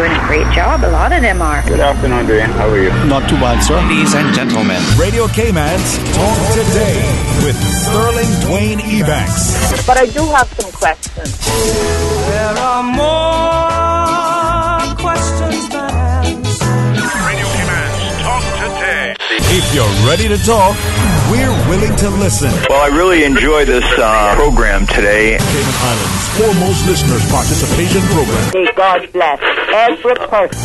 doing a great job. A lot of them are. Good afternoon, Dwayne. How are you? Not too bad, sir. Ladies and gentlemen, Radio Cayman's Talk Today with Sterling Dwayne Ebanks. But I do have some questions. There are more questions than answers. Radio Cayman's Talk Today. If you're ready to talk, we're willing to listen. Well, I really enjoy this program today. Cayman Islands' foremost listeners' participation program. May God bless every person.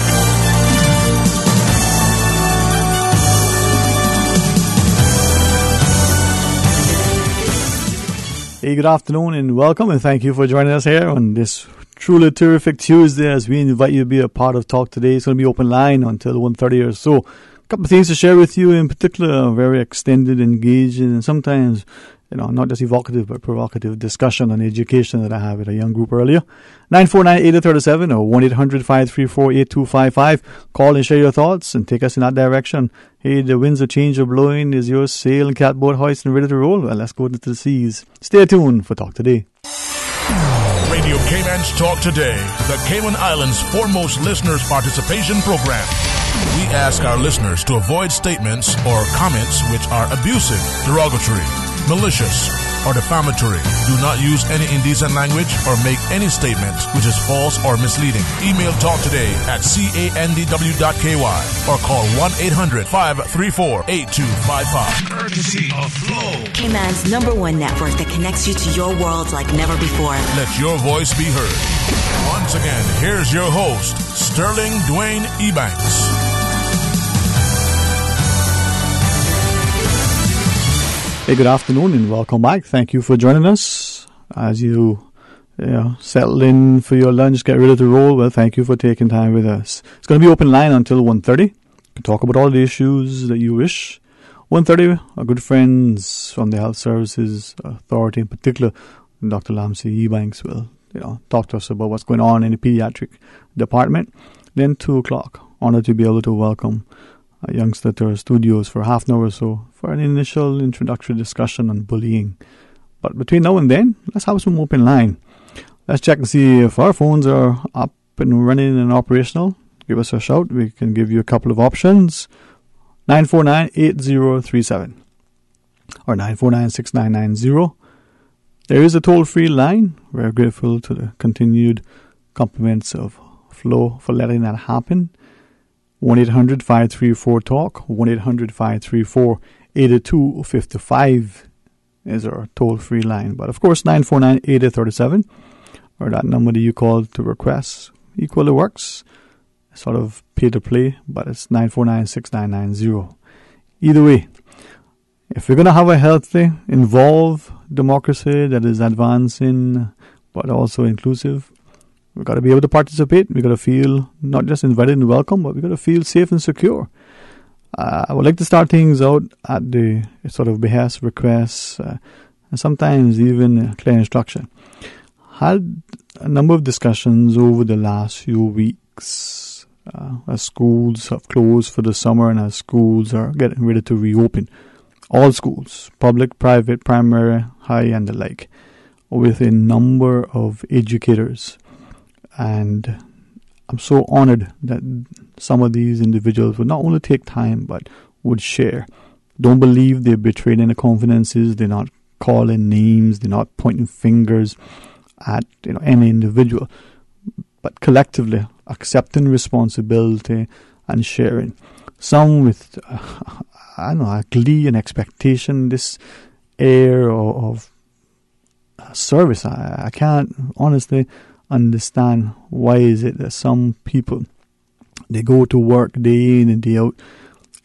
Hey, good afternoon and welcome, and thank you for joining us here on this truly terrific Tuesday as we invite you to be a part of Talk Today. It's going to be open line until 1:30 or so. A couple of things to share with you, in particular, very extended, engaging, and sometimes, not just evocative but provocative discussion on education that I had with a young group earlier. 949-8037 or 1-800-534-8255. Call and share your thoughts and take us in that direction. Hey, the winds of change are blowing. Is your sail and catboat hoisted and ready to roll? Well, let's go into the seas. Stay tuned for Talk Today. Radio Cayman's Talk Today, the Cayman Islands' foremost listeners' participation program. We ask our listeners to avoid statements or comments which are abusive, derogatory, malicious, or defamatory. Do not use any indecent language or make any statement which is false or misleading. Email talktoday@candw.ky or call 1-800-534-8255. Courtesy of Flow, Cayman's #1 network that connects you to your world like never before. Let your voice be heard. Once again, here's your host, Sterling Dwayne Ebanks. Hey, good afternoon and welcome back. Thank you for joining us. As you settle in for your lunch, get ready to roll, well, thank you for taking time with us. It's going to be open line until 1:30. You can talk about all the issues that you wish. 1:30, our good friends from the Health Services Authority, in particular, Dr. Lamsey Ebanks will talk to us about what's going on in the pediatric department. Then 2 o'clock, honored to be able to welcome a youngster to our studios for half an hour or so for an initial introductory discussion on bullying. But between now and then, let's have some open line. Let's check and see if our phones are up and running and operational. Give us a shout. We can give you a couple of options. 949-8037 or 949-6990. There is a toll-free line. We're grateful to the continued compliments of Flo for letting that happen. 1-800-534-TALK, 1-800-534-8255 is our toll-free line. But of course, 949-8037, or that number that you call to request, equally works. Sort of pay to play, but it's 949-6990. Either way, if we're going to have a healthy, involved democracy that is advancing, but also inclusive, we've got to be able to participate. We've got to feel not just invited and welcome, but we've got to feel safe and secure. I would like to start things out at the sort of behest, request, and sometimes even clear instruction. Had a number of discussions over the last few weeks as schools have closed for the summer and as schools are getting ready to reopen. All schools, public, private, primary, high, and the like, with a number of educators. And I'm so honored that some of these individuals would not only take time, but would share. Don't believe they're betraying any confidences. They're not calling names. They're not pointing fingers at any individual, but collectively accepting responsibility and sharing. Some with, a glee and expectation, this air of service. I can't honestly understand why is it that some people, they go to work day in and day out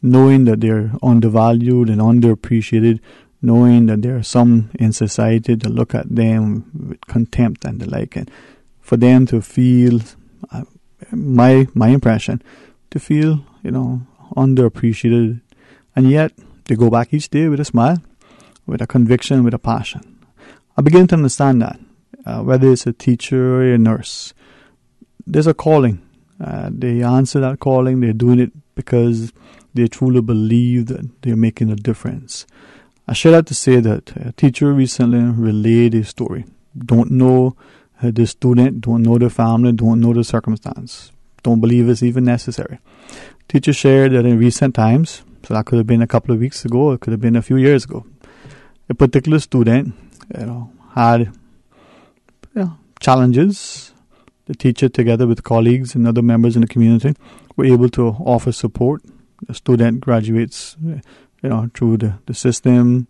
knowing that they're undervalued and underappreciated, knowing that there are some in society that look at them with contempt and the like, and for them to feel, my impression, to feel underappreciated, and yet they go back each day with a smile, with a conviction, with a passion. I begin to understand that. Whether it's a teacher or a nurse, there's a calling. They answer that calling. They're doing it because they truly believe that they're making a difference. I share that to say that a teacher recently relayed a story. Don't know the student, don't know the family, don't know the circumstance. don't believe it's even necessary. Teachers shared that in recent times, so that could have been a couple of weeks ago, it could have been a few years ago, a particular student, had challenges. The teacher, together with colleagues and other members in the community, were able to offer support. The student graduates, through the system,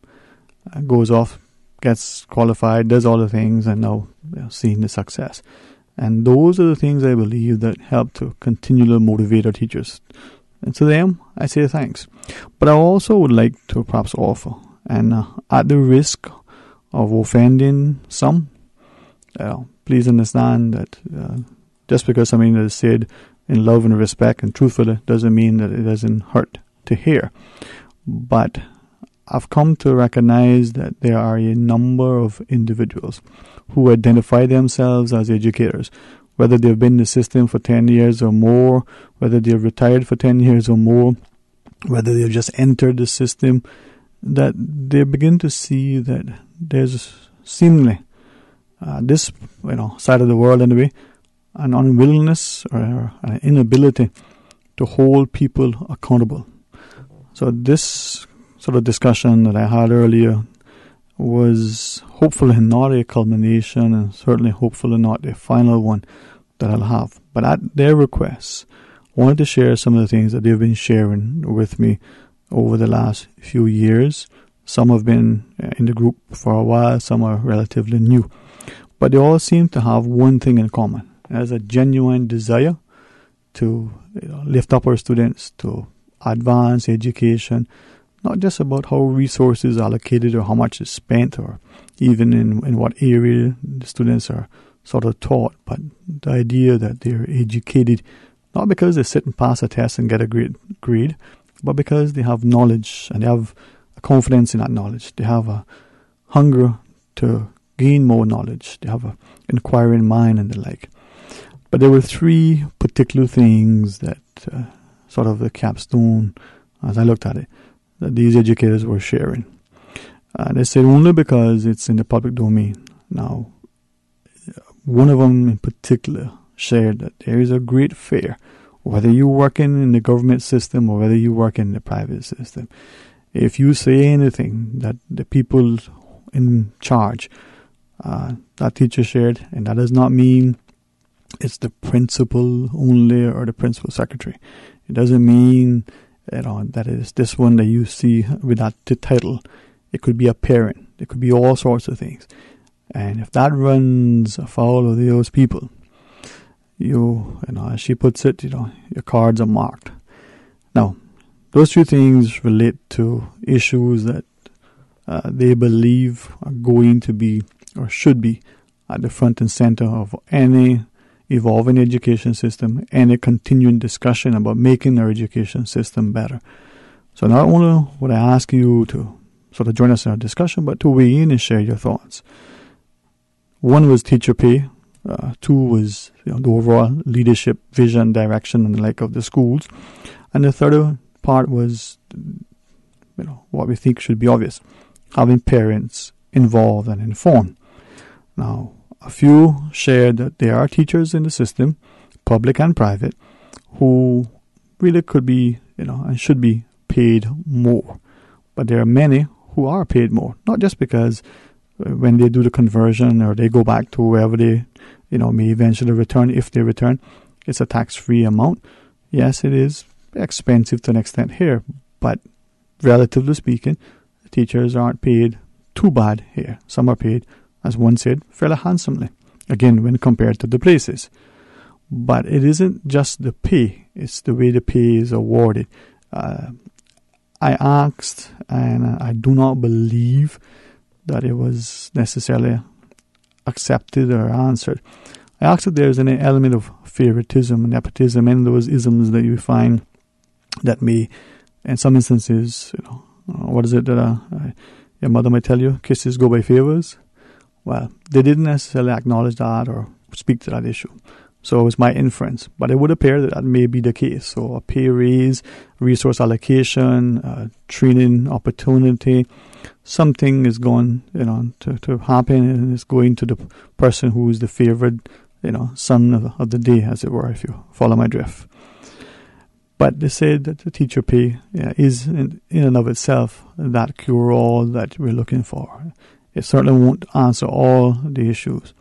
goes off, gets qualified, does all the things, and now seeing the success. And those are the things I believe that help to continually motivate our teachers. And to them, I say thanks. But I also would like to perhaps offer, and at the risk of offending some, please understand that just because something that is said in love and respect and truthfully doesn't mean that it doesn't hurt to hear. But I've come to recognize that there are a number of individuals who identify themselves as educators, whether they've been in the system for 10 years or more, whether they've retired for 10 years or more, whether they've just entered the system, that they begin to see that there's seemingly this side of the world anyway, an unwillingness or an inability to hold people accountable. So this sort of discussion that I had earlier was hopefully not a culmination, and certainly hopefully not the final one that I'll have. But at their request, I wanted to share some of the things that they've been sharing with me over the last few years. Some have been in the group for a while, some are relatively new. But they all seem to have one thing in common. There's a genuine desire to lift up our students, to advance education, not just about how resources are allocated or how much is spent or even in what area the students are sort of taught, but the idea that they're educated not because they sit and pass a test and get a great grade, but because they have knowledge and they have a confidence in that knowledge. They have a hunger to gain more knowledge. They have an inquiring mind and the like. But there were three particular things that sort of the capstone, as I looked at it, that these educators were sharing. They said only because it's in the public domain. Now, one of them in particular shared that there is a great fear, whether you're working in the government system or whether you work in the private system. If you say anything that the people in charge, that teacher shared, and that does not mean it's the principal only or the principal secretary. It doesn't mean that it's this one that you see with that title. It could be a parent. It could be all sorts of things. And if that runs afoul of those people, as she puts it, your cards are marked. Now, those two things relate to issues that they believe are going to be or should be at the front and center of any evolving education system, any continuing discussion about making our education system better. So not only would I ask you to sort of join us in our discussion, but to weigh in and share your thoughts. One was teacher pay. Two was the overall leadership, vision, direction, and the like of the schools. And the third part was what we think should be obvious, having parents involved and informed. Now, a few shared that there are teachers in the system, public and private, who really could be, and should be paid more. But there are many who are paid more, not just because when they do the conversion or they go back to wherever they, may eventually return, if they return, it's a tax-free amount. Yes, it is expensive to an extent here, but relatively speaking, teachers aren't paid too bad here. Some are paid, as one said, fairly handsomely, again, when compared to the places. But it isn't just the pay, it's the way the pay is awarded. I asked, and I do not believe that it was necessarily accepted or answered. I asked if there's any element of favoritism, nepotism, and those isms that you find that may, in some instances, what is it that your mother might tell you, kisses go by favors? Well, they didn't necessarily acknowledge that or speak to that issue. So it was my inference. But it would appear that that may be the case. So a pay raise, resource allocation, training opportunity, something is going to happen, and it's going to the person who is the favored son of the day, as it were, if you follow my drift. But they said that the teacher pay is in and of itself that cure-all that we're looking for. It certainly won't answer all the issues.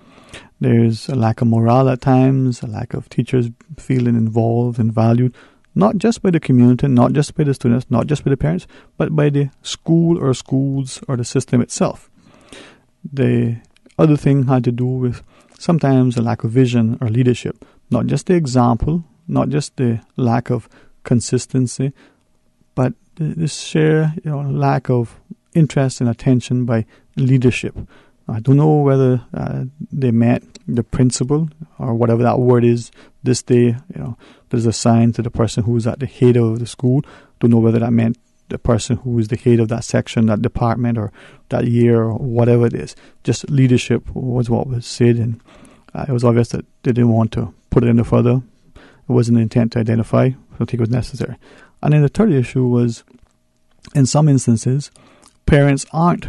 There's a lack of morale at times, a lack of teachers feeling involved and valued, not just by the community, not just by the students, not just by the parents, but by the school or schools or the system itself. The other thing had to do with sometimes a lack of vision or leadership, not just the example, not just the lack of consistency, but this sheer lack of interest and attention by leadership. I don't know whether they meant the principal or whatever that word is this day, that is assigned to the person who is at the head of the school. Don't know whether that meant the person who is the head of that section, that department, or that year, or whatever it is. Just leadership was what was said, and it was obvious that they didn't want to put it any further. It wasn't an intent to identify. I don't think it was necessary. And then the third issue was, in some instances, parents aren't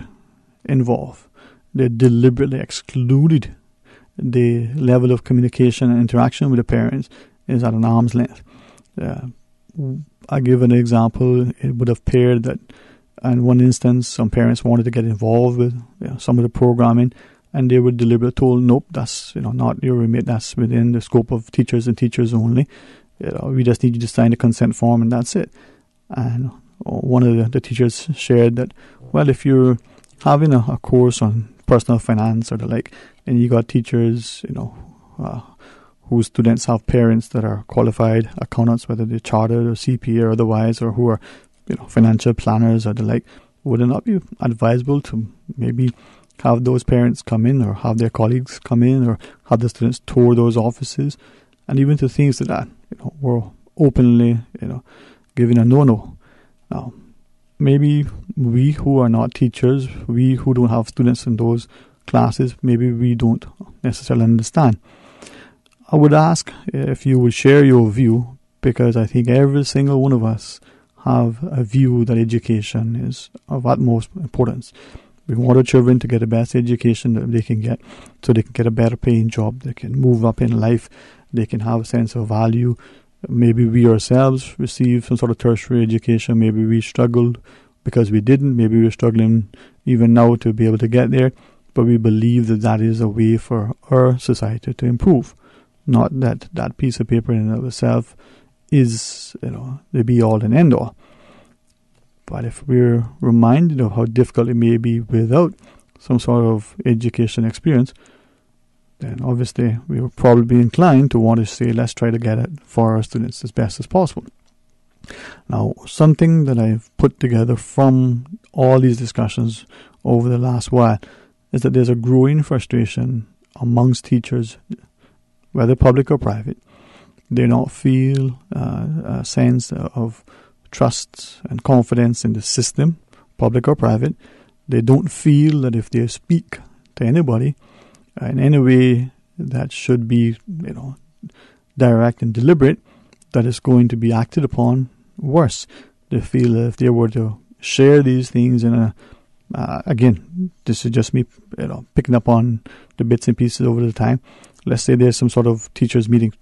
involved. They're deliberately excluded. The level of communication and interaction with the parents is at an arm's length. I give an example. It would appear that in one instance, some parents wanted to get involved with some of the programming, and they were deliberately told, nope, that's not your remit. That's within the scope of teachers and teachers only. We just need you to sign the consent form, and that's it. And one of the teachers shared that, well, if you're having a course on personal finance or the like, and you got teachers, whose students have parents that are qualified accountants, whether they're chartered or CPA or otherwise, or who are, financial planners or the like, would it not be advisable to maybe have those parents come in, or have their colleagues come in, or have the students tour those offices, and even to things that were openly, given a no-no. Now, maybe we who are not teachers, we who don't have students in those classes, maybe we don't necessarily understand. I would ask if you would share your view, because I think every single one of us have a view that education is of utmost importance. We want our children to get the best education that they can get, so they can get a better paying job, they can move up in life, they can have a sense of value. Maybe we ourselves received some sort of tertiary education. Maybe we struggled because we didn't. Maybe we're struggling even now to be able to get there. But we believe that that is a way for our society to improve. Not that that piece of paper in and of itself is, the be-all and end-all. But if we're reminded of how difficult it may be without some sort of education experience, then obviously we will probably be inclined to want to say, let's try to get it for our students as best as possible. Now, something that I've put together from all these discussions over the last while is that there's a growing frustration amongst teachers, whether public or private. They don't feel a sense of trust and confidence in the system, public or private. They don't feel that if they speak to anybody in any way that should be, direct and deliberate, that it's going to be acted upon worse. They feel that if they were to share these things in a, again, this is just me, picking up on the bits and pieces over the time. Let's say there's some sort of teachers meeting,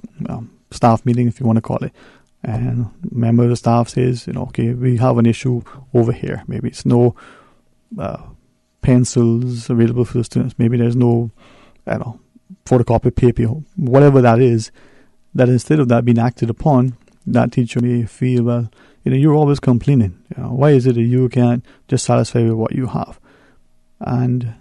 staff meeting, if you want to call it, and a member of the staff says, okay, we have an issue over here. Maybe it's no pencils available for the students. Maybe there's no, photocopy paper, whatever that is, that instead of that being acted upon, that teacher may feel, well, you're always complaining. Why is it that you can't just satisfy with what you have? And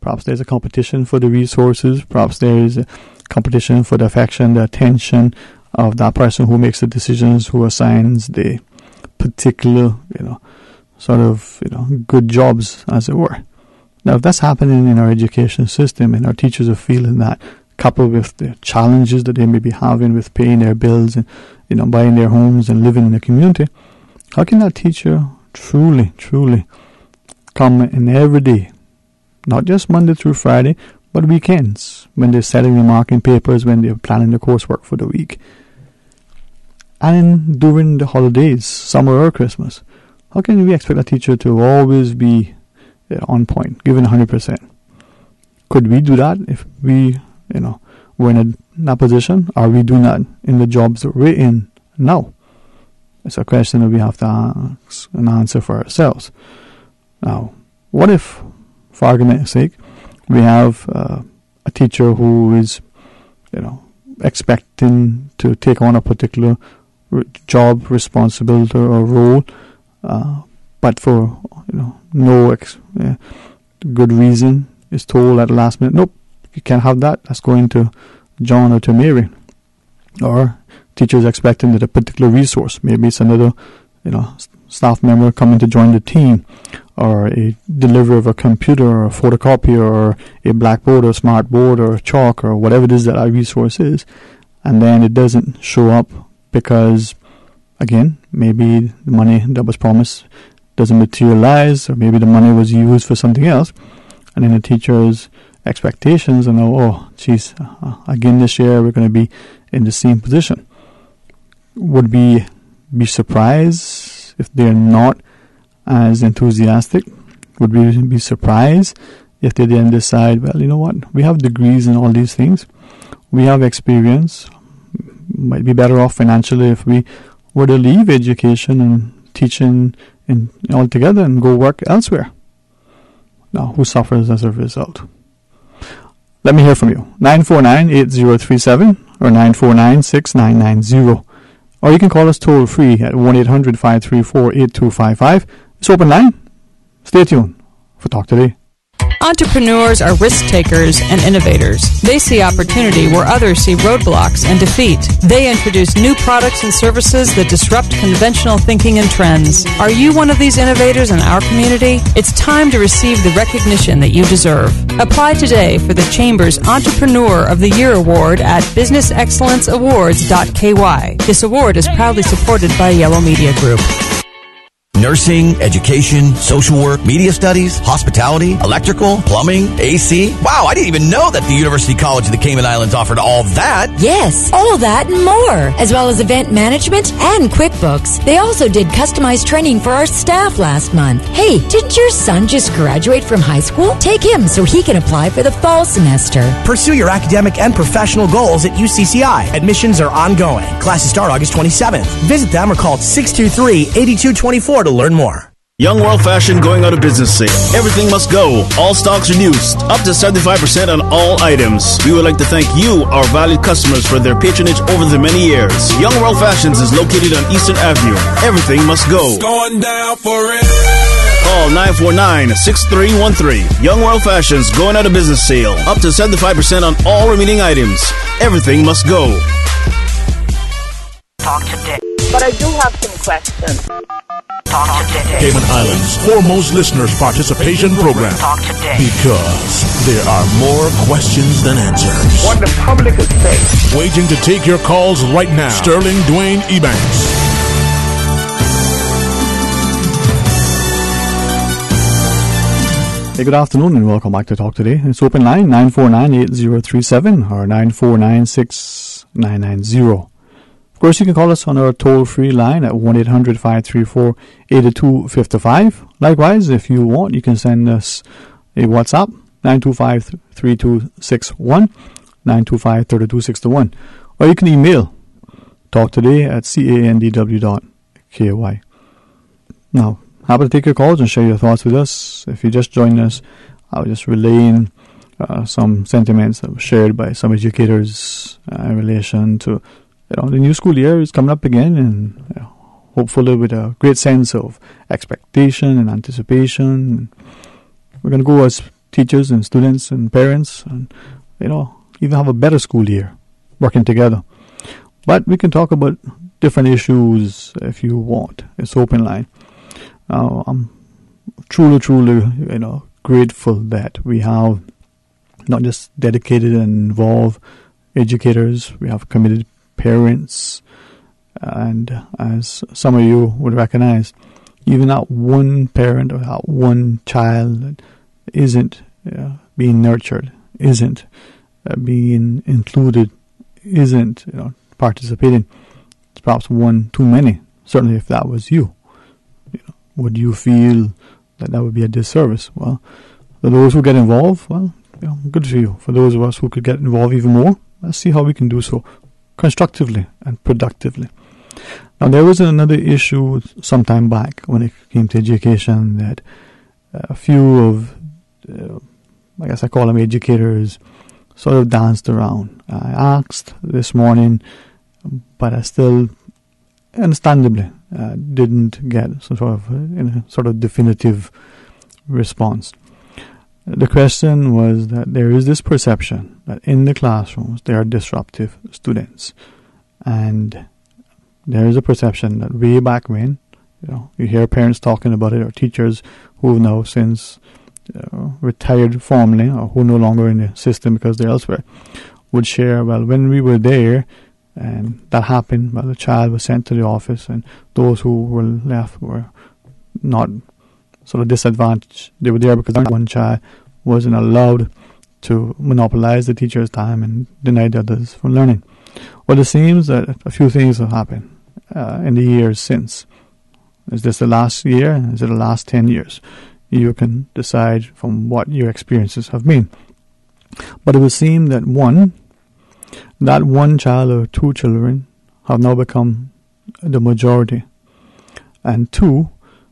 perhaps there's a competition for the resources. Perhaps there is a competition for the affection, the attention of that person who makes the decisions, who assigns the particular, good jobs, as it were. Now, if that's happening in our education system and our teachers are feeling that, coupled with the challenges that they may be having with paying their bills and, buying their homes and living in the community, how can that teacher truly come in every day, not just Monday through Friday, but weekends, when they're setting the marking papers, when they're planning the coursework for the week, and during the holidays, summer or Christmas? How can we expect a teacher to always be on point, given 100%? Could we do that if we, were in that position? Are we doing that in the jobs that we're in now? It's a question that we have to ask and answer for ourselves. Now, what if, for argument's sake, we have a teacher who is, expecting to take on a particular job, responsibility, or role, but for no good reason is told at the last minute, nope, you can't have that. That's going to John or to Mary. Or teachers expecting that a particular resource, maybe it's another, staff member coming to join the team, or a delivery of a computer or a photocopier or a blackboard or smart board or chalk or whatever it is that our resource is, and then it doesn't show up because, again, maybe the money that was promised doesn't materialize, or maybe the money was used for something else, and then the teacher's expectations and again this year we're going to be in the same position. Would we be surprised if they're not as enthusiastic? Would we be surprised if they then decide, well, you know what, we have degrees in all these things, we have experience, might be better off financially if we were to leave education and teaching altogether and go work elsewhere? Now, who suffers as a result? Let me hear from you. 949-8037 or 949-6990. Or you can call us toll free at 1-800-534-8255. It's open line. Stay tuned for Talk Today. Entrepreneurs are risk takers and innovators. They see opportunity where others see roadblocks and defeat. They introduce new products and services that disrupt conventional thinking and trends. Are you one of these innovators in our community? It's time to receive the recognition that you deserve. Apply today for the Chamber's Entrepreneur of the Year Award at businessexcellenceawards.ky. This award is proudly supported by Yellow Media Group. Nursing, education, social work, media studies, hospitality, electrical, plumbing, AC. Wow, I didn't even know that the University College of the Cayman Islands offered all that. Yes, all that and more, as well as event management and QuickBooks. They also did customized training for our staff last month. Hey, didn't your son just graduate from high school? Take him so he can apply for the fall semester. Pursue your academic and professional goals at UCCI. Admissions are ongoing. Classes start August 27th. Visit them or call 623-8224 to learn more. Young World Fashion going out of business sale. Everything must go. All stocks reduced. Up to 75% on all items. We would like to thank you, our valued customers, for their patronage over the many years. Young World Fashions is located on Eastern Avenue. Everything must go. It's going down for it. Call 949-6313. Young World Fashions going out of business sale. Up to 75% on all remaining items. Everything must go. Talk today. But I do have some questions. Talk today. Cayman Islands' foremost listeners' participation program. Talk today. Because there are more questions than answers. What the public is saying. Waiting to take your calls right now. Sterling Dwayne Ebanks. Hey, good afternoon and welcome back to Talk Today. It's open line 949-8037 or 949-6990. Of course, you can call us on our toll-free line at 1-800-534-8255. Likewise, if you want, you can send us a WhatsApp, 925-3261, 925-3261. Or you can email talktoday@candw.ky. Now, happy to take your calls and share your thoughts with us. If you just joined us, I was just relaying some sentiments that were shared by some educators in relation to the new school year is coming up again, and hopefully with a great sense of expectation and anticipation. We're going to go as teachers and students and parents and, even have a better school year working together. But we can talk about different issues if you want. It's open line. I'm truly, grateful that we have not just dedicated and involved educators, we have committed parents, and as some of you would recognize, even that one parent or that one child that isn't being nurtured, isn't being included, isn't participating, it's perhaps one too many. Certainly if that was you, would you feel that would be a disservice? Well, for those who get involved, good for you. For those of us who could get involved even more, let's see how we can do so constructively and productively. Now, there was another issue some time back when it came to education that a few of, I guess I call them educators, sort of danced around. I asked this morning, but I still, understandably, didn't get some sort of definitive response. The question was that there is this perception that in the classrooms there are disruptive students, and there is a perception that way back when, you hear parents talking about it, or teachers who have now since retired formally, or who are no longer in the system because they're elsewhere, would share, well, when we were there and that happened, well, the child was sent to the office, and those who were left were not sort of disadvantaged. They were there because one child wasn't allowed to monopolize the teacher's time and deny the others from learning. Well, it seems that a few things have happened in the years since. Is this the last year? Is it the last 10 years? You can decide from what your experiences have been. But it would seem that one child or two children have now become the majority. And two,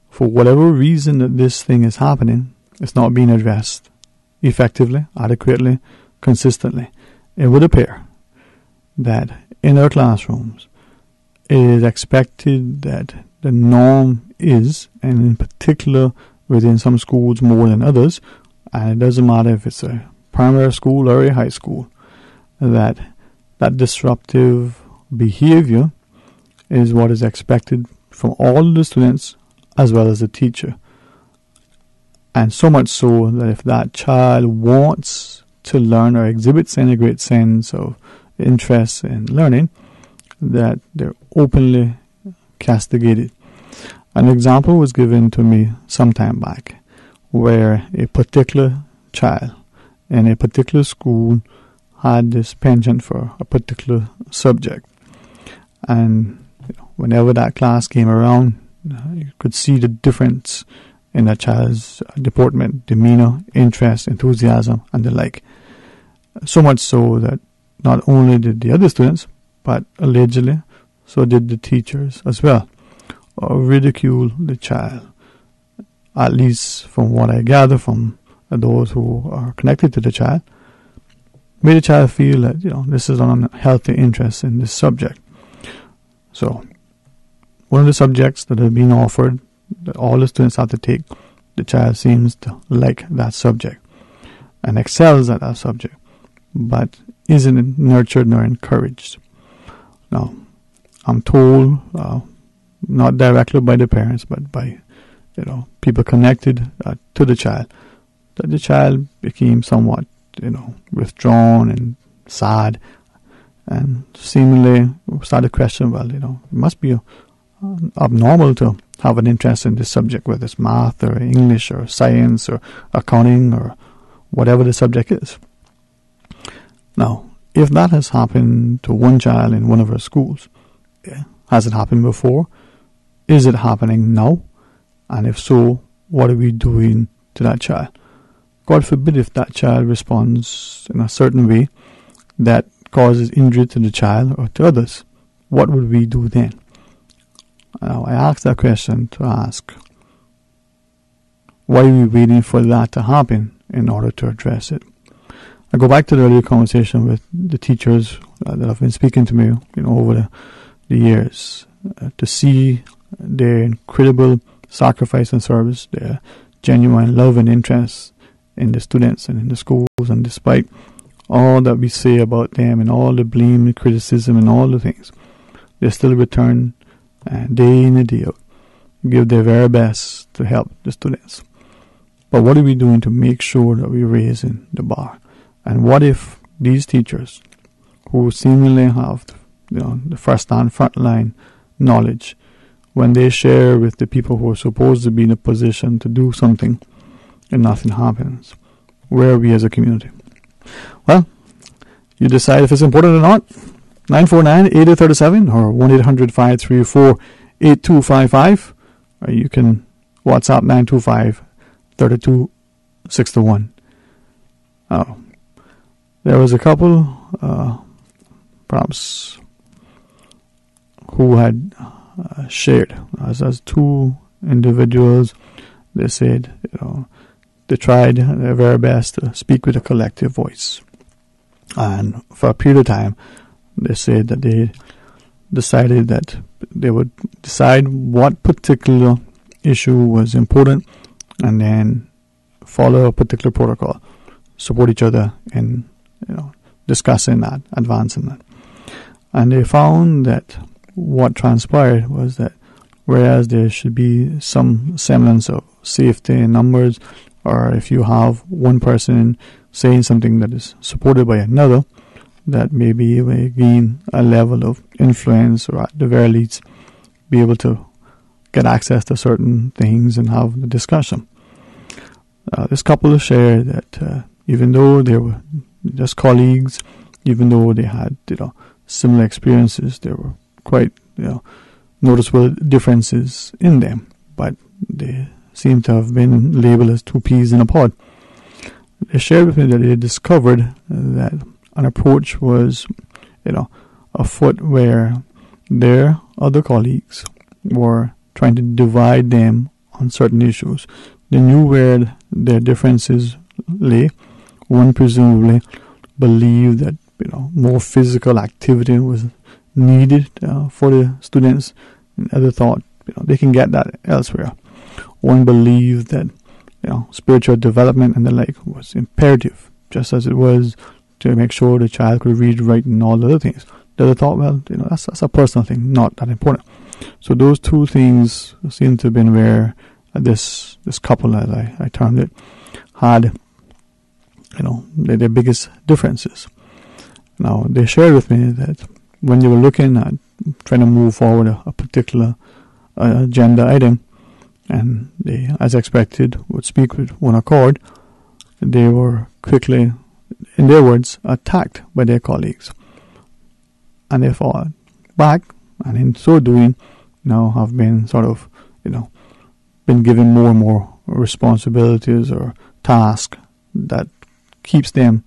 for whatever reason that this thing is happening, it's not being addressed effectively, adequately, consistently. It would appear that in our classrooms, it is expected that the norm is, and in particular within some schools more than others, and it doesn't matter if it's a primary school or a high school, that disruptive behavior is what is expected from all the students as well as the teacher. And so much so that if that child wants to learn or exhibits any great sense of interest in learning, that they're openly castigated. An example was given to me some time back where a particular child in a particular school had this penchant for a particular subject. And whenever that class came around, you could see the difference in that child's deportment, demeanor, interest, enthusiasm, and the like. So much so that not only did the other students, but allegedly so did the teachers as well, ridicule the child. At least from what I gather from those who are connected to the child, made the child feel that this is an unhealthy interest in this subject. So one of the subjects that have been offered that all the students have to take, the child seems to like that subject and excels at that subject, but isn't nurtured nor encouraged. Now, I'm told, not directly by the parents, but by people connected to the child, that the child became somewhat withdrawn and sad, and seemingly started questioning, well, it must be abnormal to have an interest in this subject, whether it's math or English or science or accounting or whatever the subject is. Now, if that has happened to one child in one of our schools, has it happened before? Is it happening now? And if so, what are we doing to that child? God forbid if that child responds in a certain way that causes injury to the child or to others. What would we do then? Now, I asked that question to ask, why are we waiting for that to happen in order to address it? I go back to the earlier conversation with the teachers that have been speaking to me, over the years, to see their incredible sacrifice and service, their genuine love and interest in the students and in the schools, and despite all that we say about them and all the blame and criticism and all the things, they still return day in and day out, give their very best to help the students. But what are we doing to make sure that we're raising the bar? And what if these teachers, who seemingly have the first-hand, front-line knowledge, when they share with the people who are supposed to be in a position to do something and nothing happens? Where are we as a community? Well, you decide if it's important or not. 949-8037 or 1-800-534-8255, or you can WhatsApp 925-3261. There was a couple perhaps who had shared as two individuals. They said, they tried their very best to speak with a collective voice, and for a period of time, they said that they decided that they would decide what particular issue was important, and then follow a particular protocol, support each other in discussing that, advancing that. And they found that what transpired was that whereas there should be some semblance of safety in numbers, or if you have one person saying something that is supported by another, that maybe you may gain a level of influence, or at the very least be able to get access to certain things and have the discussion. This couple shared that even though they were just colleagues, even though they had similar experiences, there were quite noticeable differences in them, but they seem to have been labeled as two peas in a pod. They shared with me that they discovered that an approach was, afoot where their other colleagues were trying to divide them on certain issues. They knew where their differences lay. One presumably believed that more physical activity was needed for the students. And other thought they can get that elsewhere. One believed that spiritual development and the like was imperative, just as it was to make sure the child could read, write, and all the other things. The other thought, well, that's a personal thing, not that important. So those two things seem to have been where this couple, as I termed it, had their biggest differences. Now, they shared with me that when they were looking at trying to move forward a particular agenda item, and they, as expected, would speak with one accord, they were quickly, in their words, attacked by their colleagues. And they fought back, and in so doing, now have been been given more and more responsibilities or tasks that keeps them,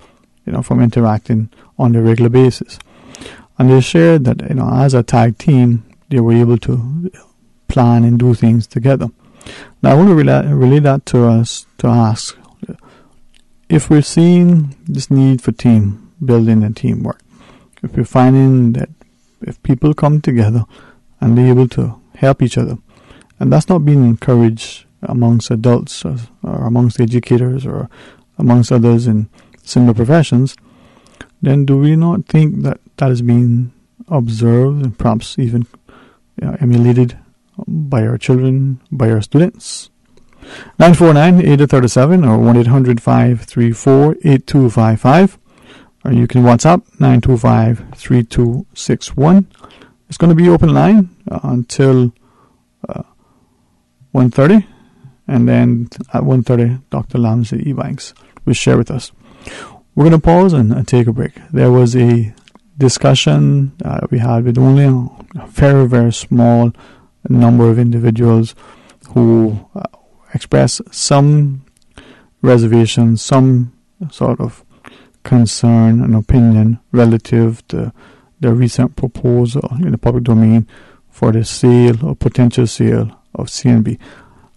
from interacting on a regular basis. And they shared that, as a tag team, they were able to plan and do things together. Now, I want to relate that to us to ask if we're seeing this need for team building and teamwork. If we're finding that if people come together and they're able to help each other, and that's not being encouraged amongst adults or amongst educators or amongst others in similar professions, then do we not think that that is being observed and perhaps even emulated by our children, by our students? 949-8037 or 1-800-534-8255, or you can WhatsApp 925-3261. It's going to be open line until 1:30, and then at 1:30 Dr. Lamsley Ebanks will share with us. We're going to pause and take a break. There was a discussion we had with only a very, very small number of individuals who expressed some reservations, some sort of concern and opinion relative to the recent proposal in the public domain for the sale or potential sale of CNB.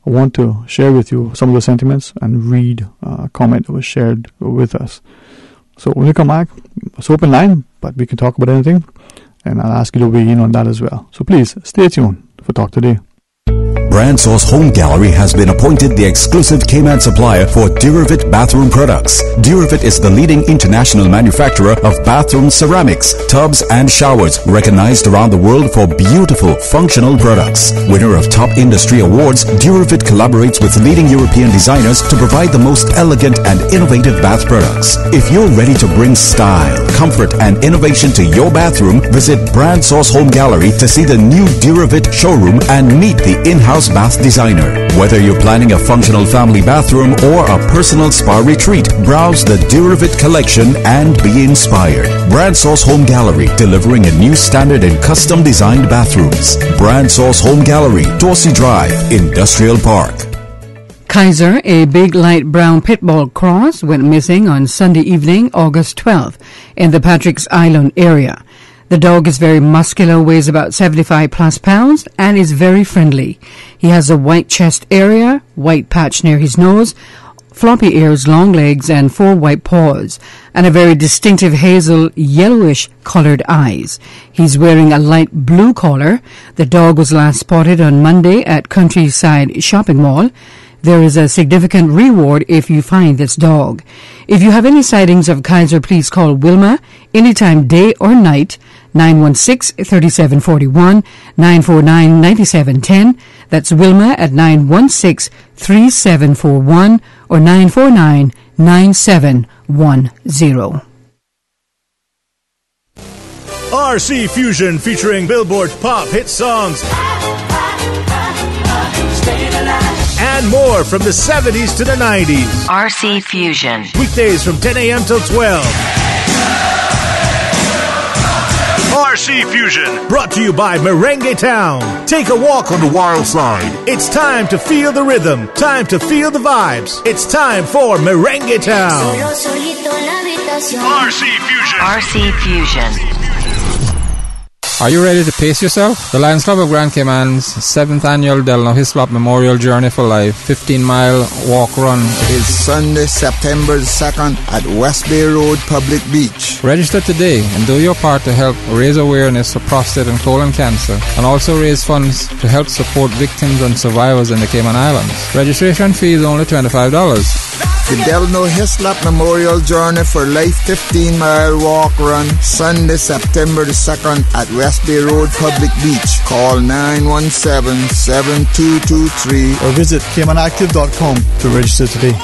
I want to share with you some of the sentiments and read a comment that was shared with us. So when we come back, it's open line, but we can talk about anything, and I'll ask you to weigh in on that as well. So please stay tuned for Talk Today. Brand Source Home Gallery has been appointed the exclusive Cayman supplier for Duravit bathroom products. Duravit is the leading international manufacturer of bathroom ceramics, tubs, and showers, recognized around the world for beautiful, functional products. Winner of top industry awards, Duravit collaborates with leading European designers to provide the most elegant and innovative bath products. If you're ready to bring style, comfort, and innovation to your bathroom, visit Brand Source Home Gallery to see the new Duravit showroom and meet the in-house bath designer. Whether you're planning a functional family bathroom or a personal spa retreat, browse the Duravit collection and be inspired. Brand Source Home Gallery, delivering a new standard in custom designed bathrooms. Brand Source Home Gallery, Dorsey Drive, Industrial Park. Kaiser, a big light brown pit bull cross, went missing on Sunday evening, August 12th, in the Patrick's Island area. The dog is very muscular, weighs about 75 plus pounds, and is very friendly. He has a white chest area, white patch near his nose, floppy ears, long legs, and 4 white paws, and a very distinctive hazel yellowish colored eyes. He's wearing a light blue collar. The dog was last spotted on Monday at Countryside Shopping Mall. There is a significant reward if you find this dog. If you have any sightings of Kaiser, please call Wilma anytime, day or night, 916-3741, 949-9710. That's Wilma at 916-3741 or 949-9710. RC Fusion featuring Billboard pop hit songs and more from the 70s to the 90s. RC Fusion. Weekdays from 10 a.m. till 12. RC Fusion, brought to you by Merengue Town. Take a walk on the wild side. It's time to feel the rhythm, time to feel the vibes. It's time for Merengue Town. RC Fusion. RC Fusion. Are you ready to pace yourself? The Lions Club of Grand Cayman's 7th annual Delano Hislop Memorial Journey for Life 15-mile walk run is Sunday, September 2nd at West Bay Road, Public Beach. Register today and do your part to help raise awareness for prostate and colon cancer and also raise funds to help support victims and survivors in the Cayman Islands. Registration fee is only $25. The Delano Hislop Memorial Journey for Life 15-mile walk run Sunday, September the 2nd at West Bay Road, Public Beach. Call 917-7223 or visit caymanactive.com to register today.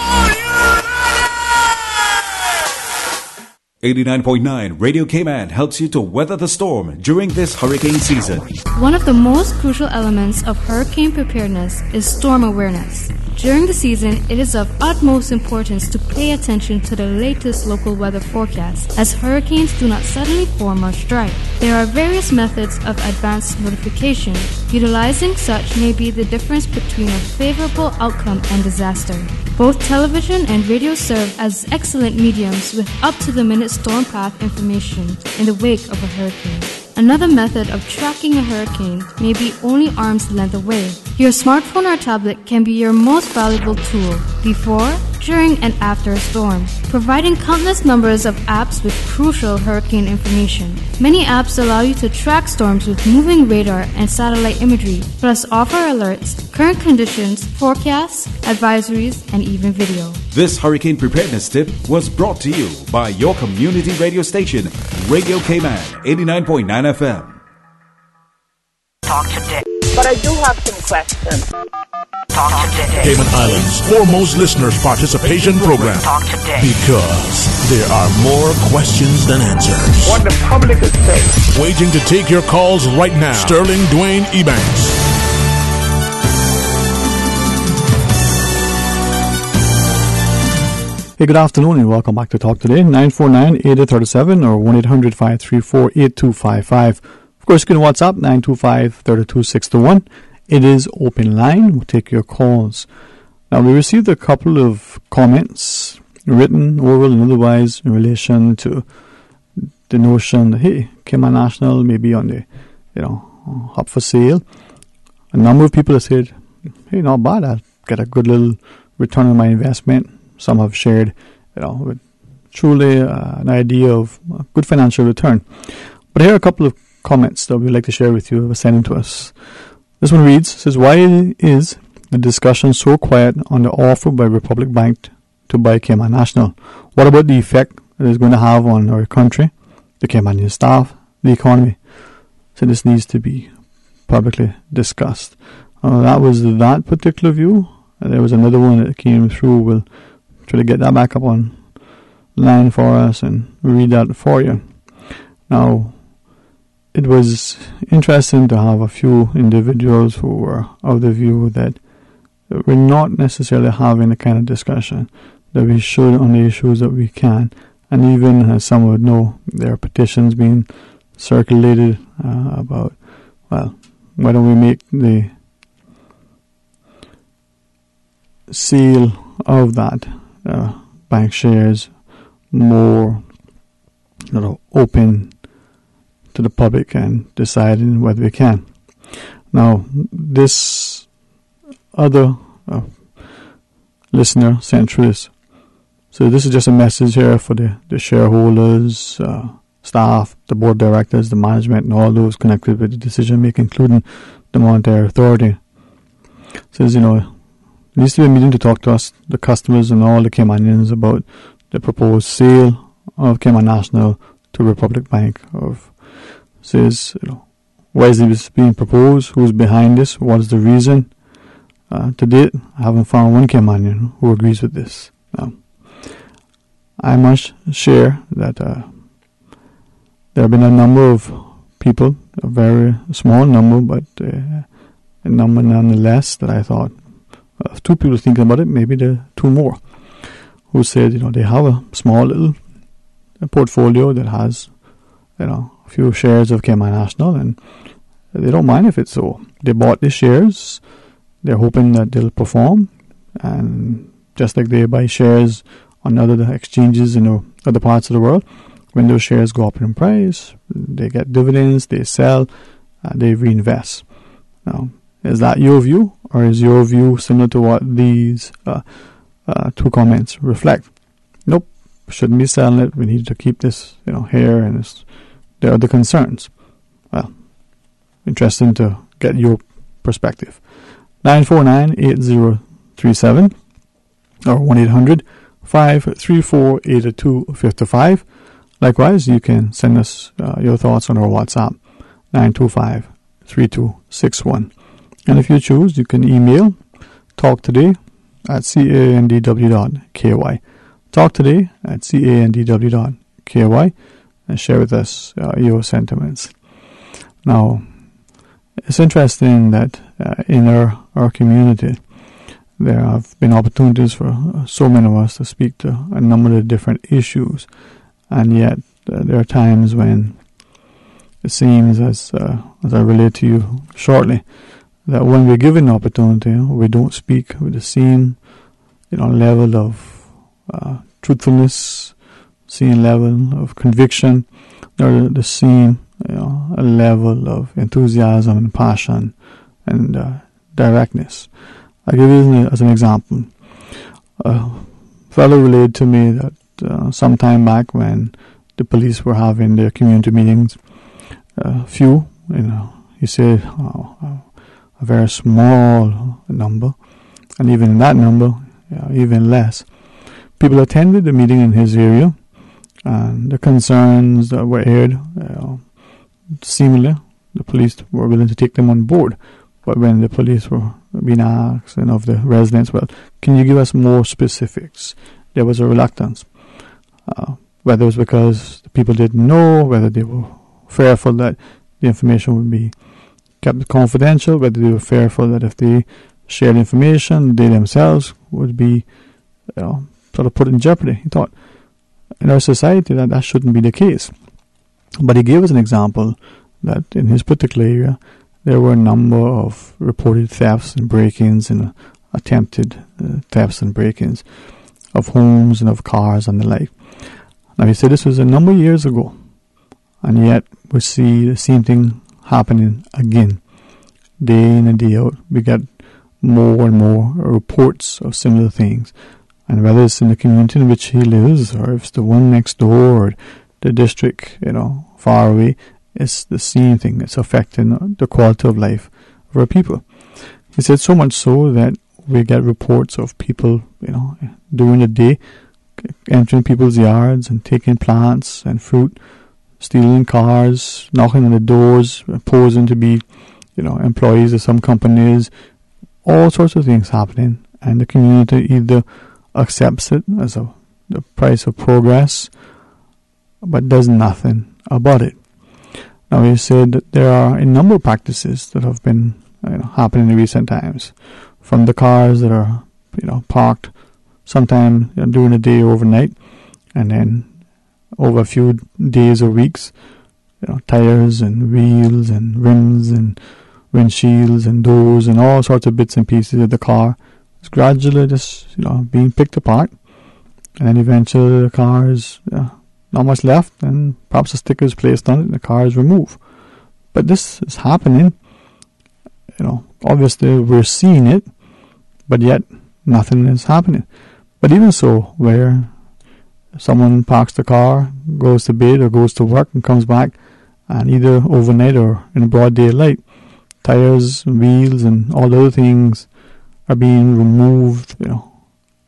89.9 Radio Cayman helps you to weather the storm during this hurricane season. One of the most crucial elements of hurricane preparedness is storm awareness. During the season, it is of utmost importance to pay attention to the latest local weather forecasts, as hurricanes do not suddenly form or strike. There are various methods of advanced notification. Utilizing such may be the difference between a favorable outcome and disaster. Both television and radio serve as excellent mediums with up-to-the-minute storm path information in the wake of a hurricane. Another method of tracking a hurricane may be only arm's length away. Your smartphone or tablet can be your most valuable tool before, during, and after a storm, providing countless numbers of apps with crucial hurricane information. Many apps allow you to track storms with moving radar and satellite imagery, plus offer alerts, current conditions, forecasts, advisories, and even video. This hurricane preparedness tip was brought to you by your community radio station, Radio Cayman, 89.9 FM. Talk today. But I do have some questions. Talk today. Cayman Islands' foremost listeners participation program. Talk today. Because there are more questions than answers. What the public is saying. Waiting to take your calls right now. Sterling Dwayne Ebanks. Hey, good afternoon and welcome back to Talk Today. 949-8837 or 1-800-534-8255. Of course, you can WhatsApp 925-32621. It is open line. We'll take your calls. Now, we received a couple of comments, written, oral, and otherwise, in relation to the notion that, hey, Cayman National may be on the, up for sale. A number of people have said, hey, not bad. I'll get a good little return on my investment. Some have shared, with truly an idea of a good financial return. But here are a couple of comments that we'd like to share with you that were sent in to us. This one reads, says, why is the discussion so quiet on the offer by Republic Bank to buy Cayman National? What about the effect it is going to have on our country, the Caymanian staff, the economy? So this needs to be publicly discussed. That was that particular view. There was another one that came through. We'll try to get that back up on line for us and read that for you. Now, it was interesting to have a few individuals who were of the view that we're not necessarily having the kind of discussion that we should on the issues that we can. And even, as some would know, there are petitions being circulated about, well, why don't we make the sale of that bank shares more open to the public and deciding whether we can. Now, this other listener sent through this. So this is just a message here for the shareholders, staff, the board of directors, the management, and all those connected with the decision making, including the Monetary Authority. It says, there needs to be a meeting to talk to us, the customers, and all the Caymanians about the proposed sale of Cayman National to Republic Bank. Says, why is this being proposed? Who's behind this? What is the reason? To date, I haven't found one Caymanian who agrees with this. I must share that there have been a number of people, a very small number, but a number nonetheless, that I thought, two people thinking about it, maybe there are two more, who said, they have a small little portfolio that has, a few shares of Cayman National, and they don't mind if it's so. They bought the shares, they're hoping that they'll perform, and just like they buy shares on other exchanges in other parts of the world, when those shares go up in price, they get dividends, they sell, they reinvest. Now, is that your view, or is your view similar to what these two comments reflect? Nope, shouldn't be selling it. We need to keep this, here, and there are other concerns. Well, interesting to get your perspective. 949-8037 or 1-800-534-8255. Likewise, you can send us your thoughts on our WhatsApp, 925-3261. And if you choose, you can email talktoday@candw.ky. talktoday@candw.ky, and share with us your sentiments. Now, it's interesting that in our community, there have been opportunities for so many of us to speak to a number of different issues, and yet there are times when it seems, as I relate to you shortly, that when we're given an opportunity, we don't speak with the same level of truthfulness, same level of conviction, or the same level of enthusiasm and passion and directness. I'll give you as an example. A fellow relayed to me that some time back, when the police were having their community meetings, he said a very small number, and even in that number, even less, people attended the meeting in his area, and the concerns that were aired, seemingly the police were willing to take them on board. But when the police were being asked, of the residents, well, can you give us more specifics? There was a reluctance. Whether it was because the people didn't know, whether they were fearful that the information would be kept confidential, whether they were fearful that if they shared information, they themselves would be sort of put in jeopardy. He thought, in our society, that shouldn't be the case. But he gave us an example that in his particular area, there were a number of reported thefts and break-ins and attempted thefts and break-ins of homes and of cars and the like. Now, he said this was a number of years ago, and yet we see the same thing happening again. Day in and day out, we get more and more reports of similar things. And whether it's in the community in which he lives, or if it's the one next door, or the district, far away, it's the same thing. It's affecting the quality of life of our people. He said so much so that we get reports of people, during the day, entering people's yards and taking plants and fruit, stealing cars, knocking on the doors, posing to be, employees of some companies, all sorts of things happening. And the community either accepts it as the price of progress, but does nothing about it. Now, he said that there are a number of practices that have been happening in recent times, from the cars that are parked sometime during the day, overnight, and then over a few days or weeks, tires and wheels and rims and windshields and doors and all sorts of bits and pieces of the car is gradually just being picked apart, and then eventually the car is not much left, and perhaps a sticker is placed on it and the car is removed. But this is happening. Obviously we're seeing it, but yet nothing is happening. But even so, where someone parks the car, goes to bed or goes to work and comes back, and either overnight or in broad daylight, tires, wheels, and all the other things are being removed,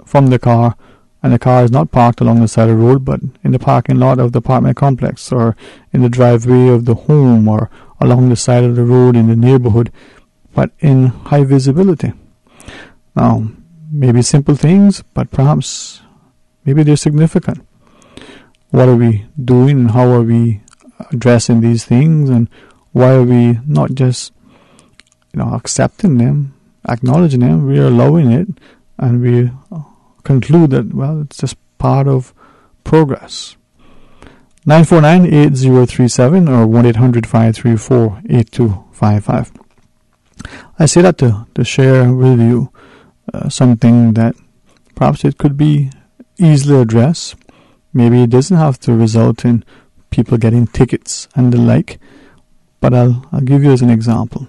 from the car, and the car is not parked along the side of the road, but in the parking lot of the apartment complex, or in the driveway of the home, or along the side of the road in the neighborhood, but in high visibility. Now, maybe simple things, but perhaps maybe they're significant. What are we doing, and how are we addressing these things, and why are we not just accepting them, acknowledging them? We are allowing it, and we conclude that, well, it's just part of progress. 949-8037 or 1-800-534-8255. I say that to share with you something that perhaps it could be easily addressed. Maybe it doesn't have to result in people getting tickets and the like, but I'll give you as an example.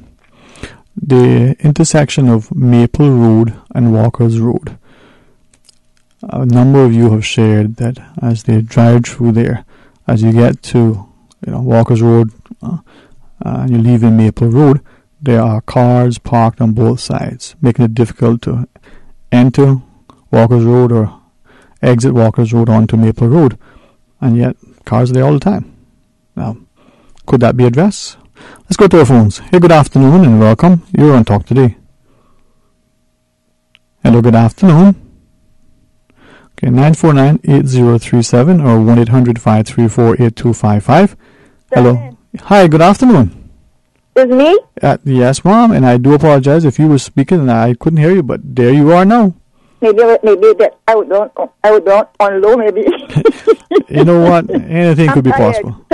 The intersection of Maple Road and Walker's Road. A number of you have shared that as they drive through there, as you get to Walker's Road and you leave in Maple Road, there are cars parked on both sides, making it difficult to enter Walker's Road or exit Walker's Road onto Maple Road, and yet cars are there all the time. Now, could that be addressed? Let's go to our phones. Hey, good afternoon and welcome. You're on Talk Today. Hello, good afternoon. Okay, 949-8037 or 1-800-534-8255. Hello. Hi, good afternoon. Is me? Yes, Mom, and I do apologize if you were speaking and I couldn't hear you, but there you are now. Maybe that I would don't on low maybe. You know what? Anything could be possible.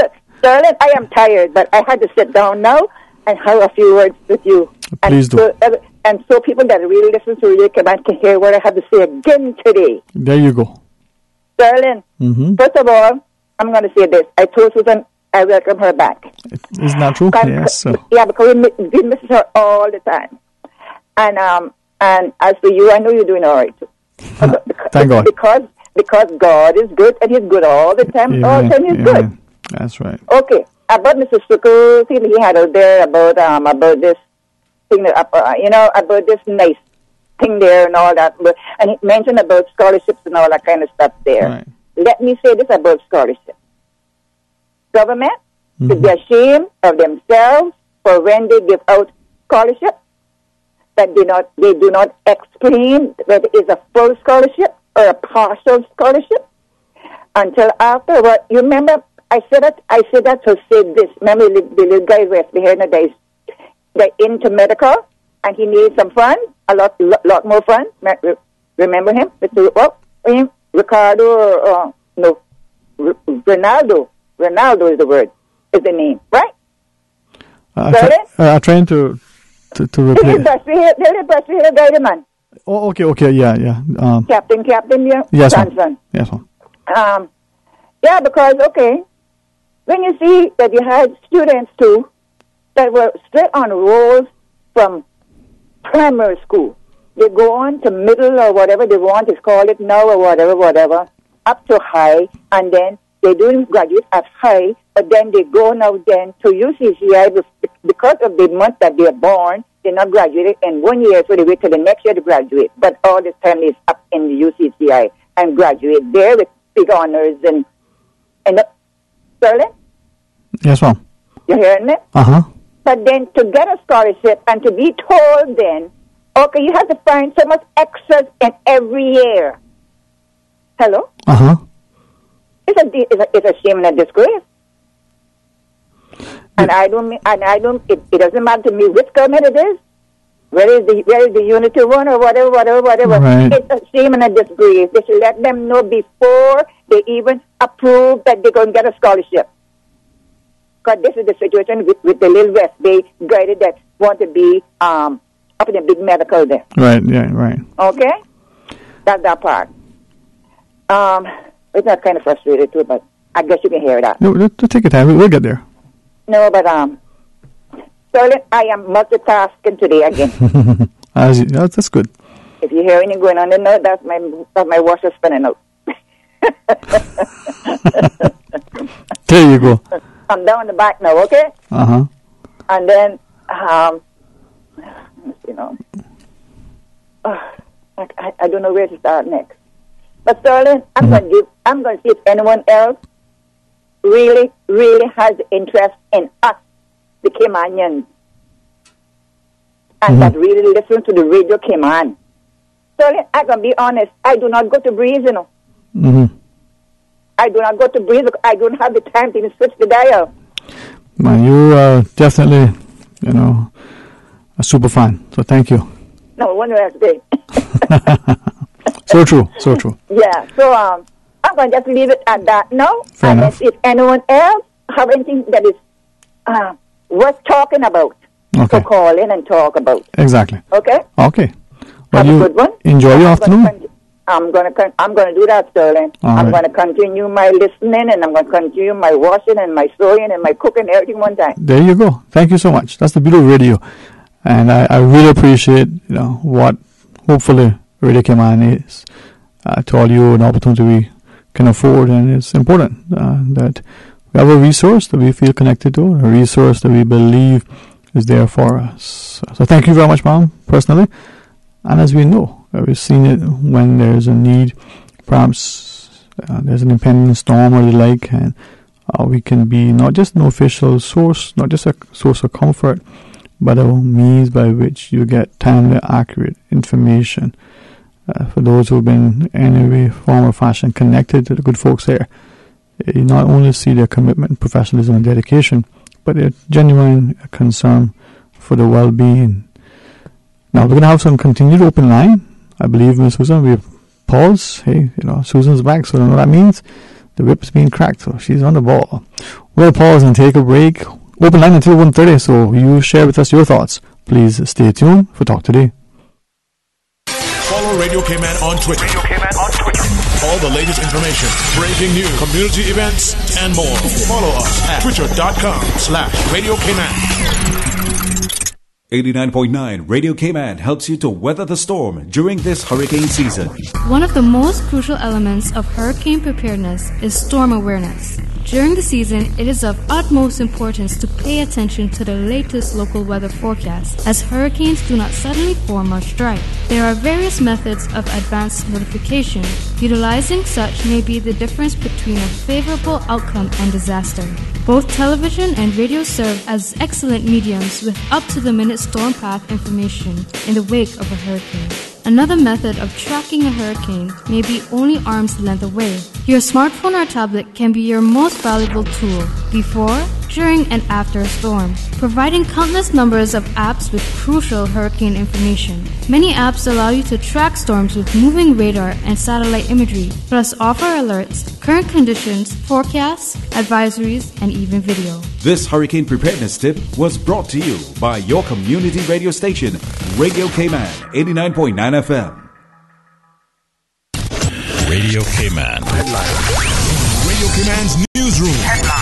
Darling, I am tired, but I had to sit down now and have a few words with you. Please do. And so people that really listen to Radio Cayman can hear what I have to say again today. There you go. Darling, first of all, I'm going to say this. I told Susan I welcome her back. Isn't that true? Yes. Yeah, because we miss her all the time. And as for you, I know you're doing all right too. Thank God. Because God is good, and He's good all the time. Amen. All the time He's good. That's right. Okay, about Mr. Strickle, thing he had out there about this thing about this nice thing there and all that, and he mentioned about scholarships and all that kind of stuff there. Right. Let me say this about scholarships. Government should be ashamed of themselves for when they give out scholarships, that they do not explain whether it is a full scholarship or a partial scholarship until afterward. You remember I said that to say this. Remember the little guy West behind the they're into medical and he needs some funds, a lot more funds. Remember him? Ricardo Ronaldo. Ronaldo is the word, is the name, right? I'm trying to replace. The little guy, man. Oh, okay, yeah. Captain, yeah. Yes, Johnson. Yes, ma'am. Yeah, because when you see that you had students too that were straight on rolls from primary school, they go on to middle or whatever they want to call it now or whatever, up to high, and then they don't graduate at high, but then they go now then to UCCI because of the month that they're born. They're not graduated in 1 year, so they wait till the next year to graduate. But all this time is up in the UCCI and graduate there with big honors and Sterling? Yes, ma'am. You hearing me? But then to get a scholarship and to be told then, okay, you have to find so much extras in every year. Hello? It's a shame and a disgrace. And it doesn't matter to me which government it is. Where is the Unity one or whatever. Right. It's a shame and a disgrace. They should let them know before they even approve that they're going to get a scholarship. Because this is the situation with the little West Bay guy that want to be up in the big medical there. Right, yeah, right. Okay? That's that part. It's not kind of frustrated too, but I guess you can hear that. No, take your time. We'll get there. No, but Sterling, I am multitasking today again. That's good. If you hear anything going on in there, that's my washer spinning out. There you go. I'm down the back now, okay? And then, I don't know where to start next. But Sterling, I'm going to see if anyone else really has interest in us, the Caymanians, and that really listen to the Radio Cayman. Sterling, I'm going to be honest, I do not go to Breeze, you know. I do not go to Breeze. I don't have the time to even switch the dial. Man, you're definitely, a super fan. So thank you. No wonder I say. So true. Yeah. So I'm going to just leave it at that now. Fair enough. If anyone else have anything that is worth talking about, so call in and talk about. Exactly. Okay. Okay. Well, have a good one. Enjoy your afternoon. I'm gonna do that, Sterling. I'm gonna continue my listening, and I'm gonna continue my washing and my sewing and my cooking, everything one time. There you go. Thank you so much. That's the beauty of radio, and I really appreciate what hopefully Radio Cayman is to all you, an opportunity we can afford, and it's important that we have a resource that we feel connected to, a resource that we believe is there for us. So thank you very much, Mom, personally, and as we know. We've seen it when there's a need, perhaps there's an impending storm or the like, and we can be not just an official source, not just a source of comfort, but a means by which you get timely, accurate information. For those who've been in any form or fashion connected to the good folks here, you not only see their commitment, professionalism, and dedication, but their genuine concern for the well-being. Now, we're going to have some continued open line. I believe, Miss Susan, we have pause. Hey, Susan's back, so I don't know what that means. The whip's being cracked, so she's on the ball. We'll pause and take a break. Open line until 1:30, so you share with us your thoughts. Please stay tuned for Talk Today. Follow Radio Cayman on Twitter. All the latest information, breaking news, community events, and more. Follow us at twitter.com/Radio Cayman. 89.9 Radio Cayman helps you to weather the storm during this hurricane season. One of the most crucial elements of hurricane preparedness is storm awareness. During the season, it is of utmost importance to pay attention to the latest local weather forecast, as hurricanes do not suddenly form or strike. There are various methods of advanced notification. Utilizing such may be the difference between a favorable outcome and disaster. Both television and radio serve as excellent mediums with up-to-the-minute storm path information in the wake of a hurricane. Another method of tracking a hurricane may be only arm's length away. Your smartphone or tablet can be your most valuable tool before, during, and after a storm, providing countless numbers of apps with crucial hurricane information. Many apps allow you to track storms with moving radar and satellite imagery, plus offer alerts, current conditions, forecasts, advisories, and even video. This hurricane preparedness tip was brought to you by your community radio station, Radio Cayman, 89.9 FM. Radio Cayman. Radio Cayman's newsroom.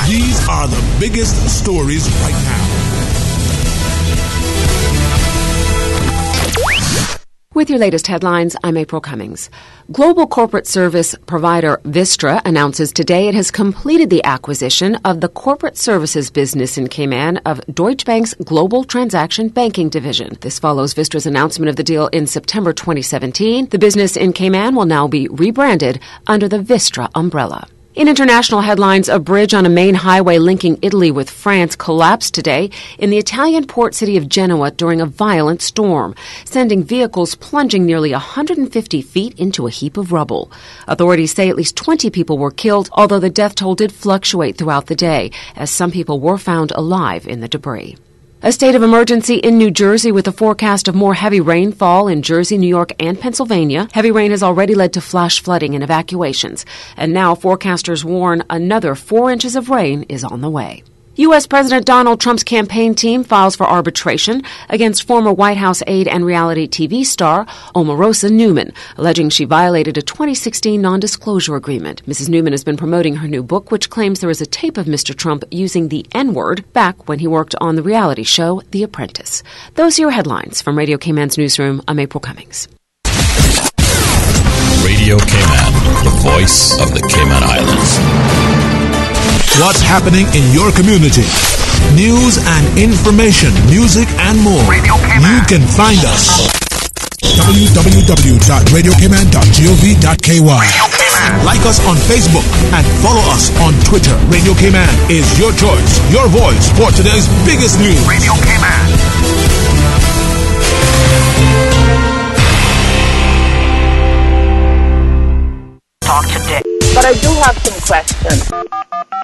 These are the biggest stories right now. With your latest headlines, I'm April Cummings. Global corporate service provider Vistra announces today it has completed the acquisition of the corporate services business in Cayman of Deutsche Bank's Global Transaction Banking Division. This follows Vistra's announcement of the deal in September 2017. The business in Cayman will now be rebranded under the Vistra umbrella. In international headlines, a bridge on a main highway linking Italy with France collapsed today in the Italian port city of Genoa during a violent storm, sending vehicles plunging nearly 150 feet into a heap of rubble. Authorities say at least 20 people were killed, although the death toll did fluctuate throughout the day, as some people were found alive in the debris. A state of emergency in New Jersey with a forecast of more heavy rainfall in Jersey, New York, and Pennsylvania. Heavy rain has already led to flash flooding and evacuations. And now forecasters warn another 4 inches of rain is on the way. U.S. President Donald Trump's campaign team files for arbitration against former White House aide and reality TV star Omarosa Newman, alleging she violated a 2016 non-disclosure agreement. Mrs. Newman has been promoting her new book, which claims there is a tape of Mr. Trump using the N-word back when he worked on the reality show The Apprentice. Those are your headlines. From Radio Cayman's newsroom, I'm April Cummings. Radio Cayman, the voice of the Cayman Islands. What's happening in your community? News and information, music and more. You can find us. www.radiocayman.gov.ky. Like us on Facebook and follow us on Twitter. Radio Cayman is your choice, your voice for today's biggest news. Radio Cayman. Talk today. But I do have some questions.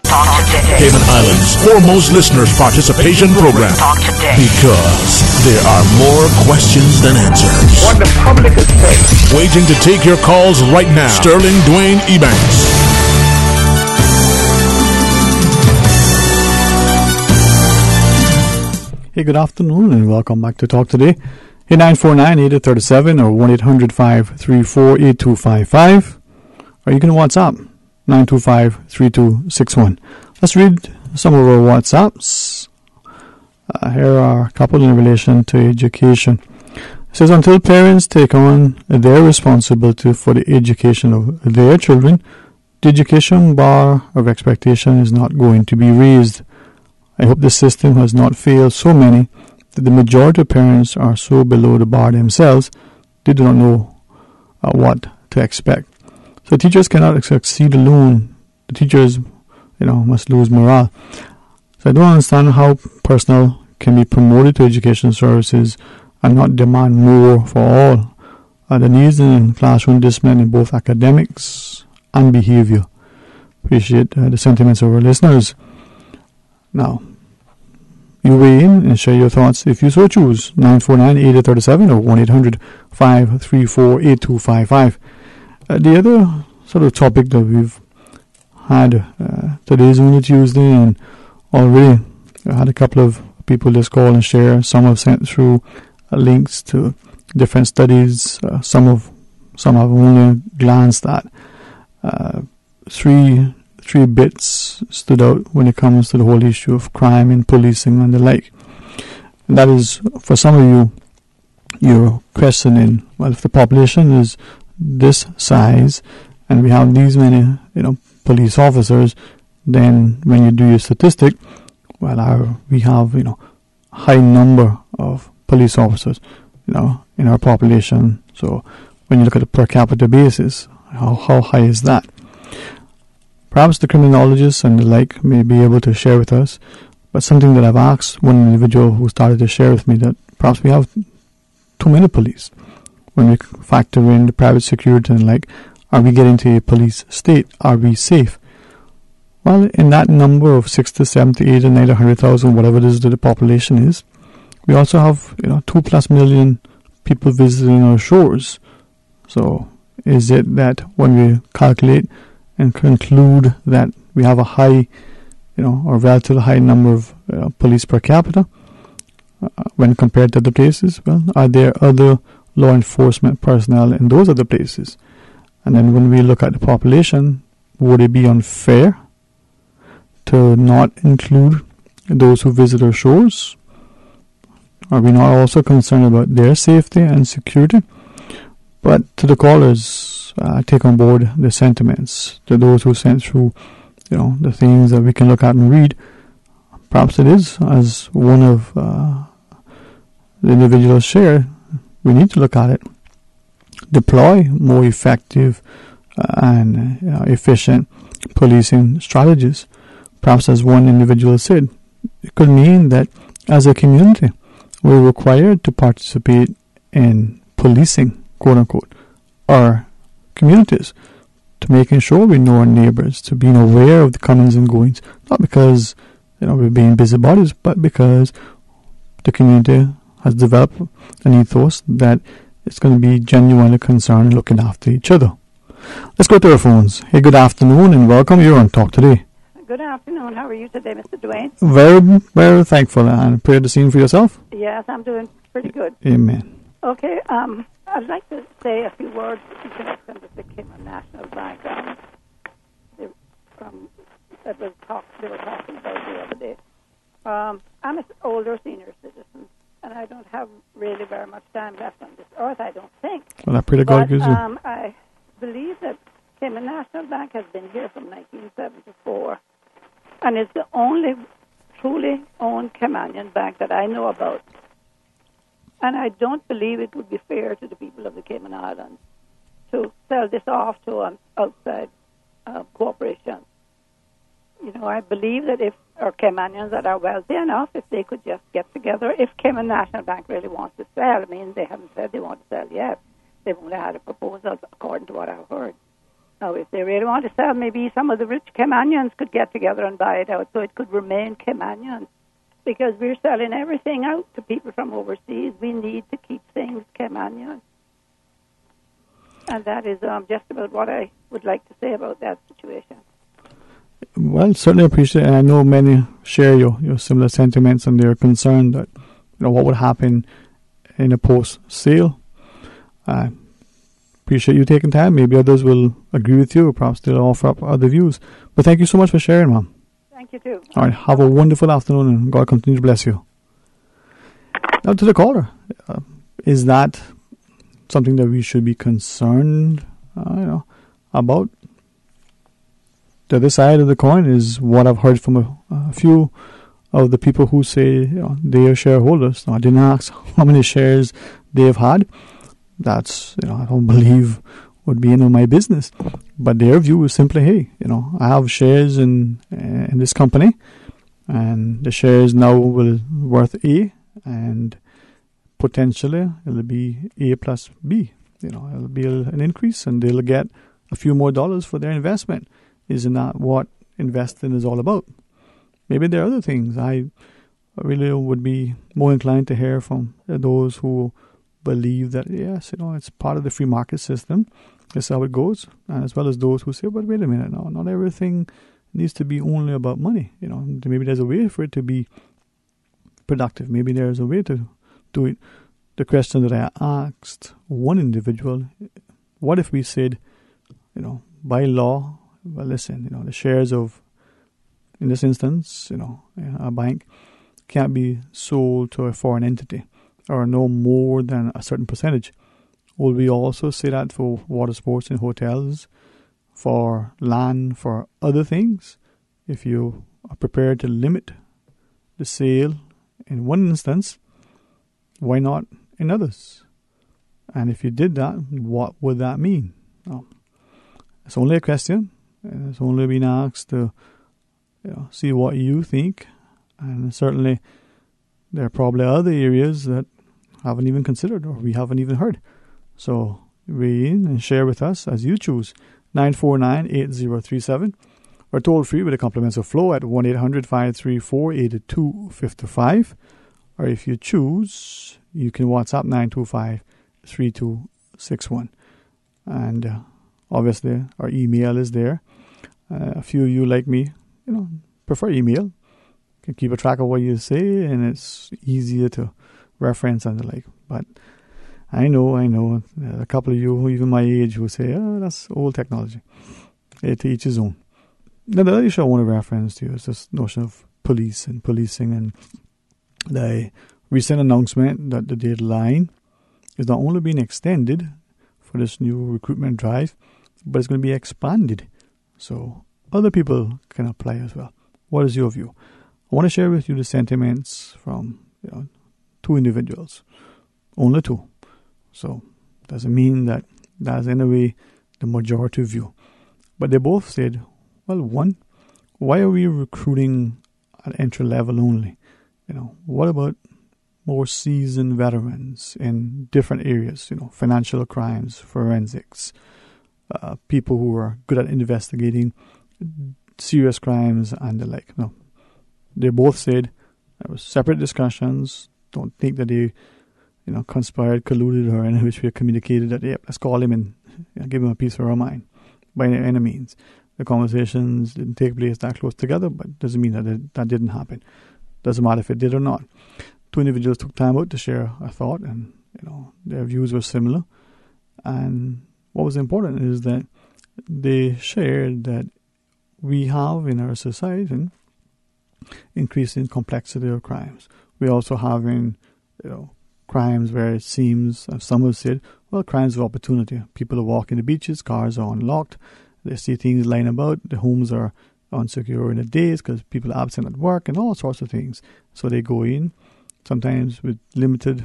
Talk today. Cayman Islands' foremost listeners participation program. Talk today. Because there are more questions than answers. What the public is saying. Waiting to take your calls right now. Sterling Dwayne Ebanks. Hey, good afternoon and welcome back to Talk Today. 949-8037 or 1-800-534-8255. Or you can WhatsApp 925-3261. Let's read some of our WhatsApps. Here are a couple in relation to education. It says, until parents take on their responsibility for the education of their children, the education bar of expectation is not going to be raised. I hope the system has not failed so many that the majority of parents are so below the bar themselves, they do not know what to expect. So teachers cannot succeed alone. The teachers, must lose morale. So I don't understand how personnel can be promoted to education services and not demand more for all. The needs in classroom discipline in both academics and behavior. Appreciate the sentiments of our listeners. Now, you weigh in and share your thoughts if you so choose. 949-8037 or 1-800-534-8255. The other sort of topic that we've had today is only Tuesday, and already I had a couple of people just call and share. Some have sent through links to different studies. Some have only glanced at. Three bits stood out when it comes to the whole issue of crime and policing and the like. And that is, for some of you, you're questioning, well, if the population is this size and we have these many police officers, then when you do your statistic, well, we have high number of police officers in our population. So when you look at a per capita basis, how high is that? Perhaps the criminologists and the like may be able to share with us, but something that I've asked one individual who started to share with me, that perhaps we have too many police. When we factor in the private security and like, are we getting to a police state? Are we safe? Well, in that number of 60, 70, 80, 90, 100,000, whatever it is that the population is, we also have 2+ million people visiting our shores. So is it that when we calculate and conclude that we have a high, or relatively high number of police per capita when compared to other places? Well, are there other law enforcement personnel in those other places? And then when we look at the population, would it be unfair to not include those who visit our shores? Are we not also concerned about their safety and security? But to the callers, take on board the sentiments. To those who sent through, the things that we can look at and read, perhaps it is, as one of the individuals shared, we need to look at it. Deploy more effective and efficient policing strategies. Perhaps, as one individual said, it could mean that as a community, we're required to participate in policing, quote unquote, our communities, to making sure we know our neighbors, to being aware of the comings and goings, not because we're being busybodies, but because the community has developed an ethos that it's going to be genuinely concerned and looking after each other. Let's go to our phones. Hey, good afternoon and welcome. You're on Talk Today. Good afternoon. How are you today, Mr. Dwayne? Very, very thankful. And prepare the scene for yourself? Yes, I'm doing pretty good. Amen. Okay, I'd like to say a few words in connection with the Cayman National Bank. They were talking about the other day. I'm an older senior citizen, and I don't have really very much time left on this earth, I don't think. Well, I pray to God gives you. I believe that Cayman National Bank has been here from 1974, and it's the only truly owned Caymanian bank that I know about. And I don't believe it would be fair to the people of the Cayman Islands to sell this off to an outside corporation. You know, I believe that if our Caymanians that are wealthy enough, if they could just get together, if Cayman National Bank really wants to sell, I mean, they haven't said they want to sell yet. They've only had a proposal, according to what I've heard. Now, if they really want to sell, maybe some of the rich Caymanians could get together and buy it out so it could remain Caymanian. Because we're selling everything out to people from overseas. We need to keep things Caymanian. And that is just about what I would like to say about that situation. Well, certainly appreciate it. And I know many share your similar sentiments, and they're concerned that, you know, what would happen in a post-sale. Appreciate you taking time. Maybe others will agree with you, or perhaps they'll offer up other views. But thank you so much for sharing, Mom. Thank you, too. All right, have a wonderful afternoon, and God continue to bless you. Now to the caller. Is that something that we should be concerned about? The other side of the coin is what I've heard from a few of the people who say they are shareholders. Now, I didn't ask how many shares they've had. That's, I don't believe would be in my business. But their view is simply, hey, I have shares in this company, and the shares now will worth A, and potentially it'll be A plus B. It'll be an increase, and they'll get a few more dollars for their investment. Isn't that what investing is all about? Maybe there are other things. I really would be more inclined to hear from those who believe that, yes, it's part of the free market system. That's how it goes. And as well as those who say, but wait a minute, no, not everything needs to be only about money. Maybe there's a way for it to be productive. Maybe there's a way to do it. The question that I asked one individual, what if we said, by law, well, listen, the shares of, in this instance, a bank can't be sold to a foreign entity or no more than a certain percentage. Will we also say that for water sports and hotels, for land, for other things? If you are prepared to limit the sale in one instance, why not in others? And if you did that, what would that mean? It's only a question. It's only been asked to see what you think. And certainly there are probably other areas that haven't even considered or we haven't even heard. So weigh in and share with us as you choose. 949-8037 or toll free with the compliments of Flow at 1-800-534-8255. Or if you choose, you can WhatsApp 925-3261. And obviously our email is there. A few of you, like me, prefer email. Can keep a track of what you say, and it's easier to reference and the like. But I know, a couple of you who even my age who say, that's old technology. To each his own. Now, the other issue I want to reference to is this notion of police and policing, and the recent announcement that the deadline is not only being extended for this new recruitment drive, but it's going to be expanded. So other people can apply as well. What is your view? I want to share with you the sentiments from two individuals. Only two. So doesn't mean that that's in a way the majority view. But they both said, well, one, why are we recruiting at entry level only? What about more seasoned veterans in different areas, financial crimes, forensics, people who are good at investigating serious crimes and the like. No, they both said there were separate discussions. Don't think that they, conspired, colluded, or in which way communicated that, let's call him and give him a piece of our mind by any means. the conversations didn't take place that close together, but doesn't mean that didn't happen. Doesn't matter if it did or not. Two individuals took time out to share a thought, and their views were similar. And what was important is that they shared that we have in our society increasing complexity of crimes. We also have crimes where it seems, as some have said, crimes of opportunity. People are walking the beaches, cars are unlocked, they see things lying about, the homes are unsecure in the days because people are absent at work and all sorts of things. So they go in, sometimes with limited,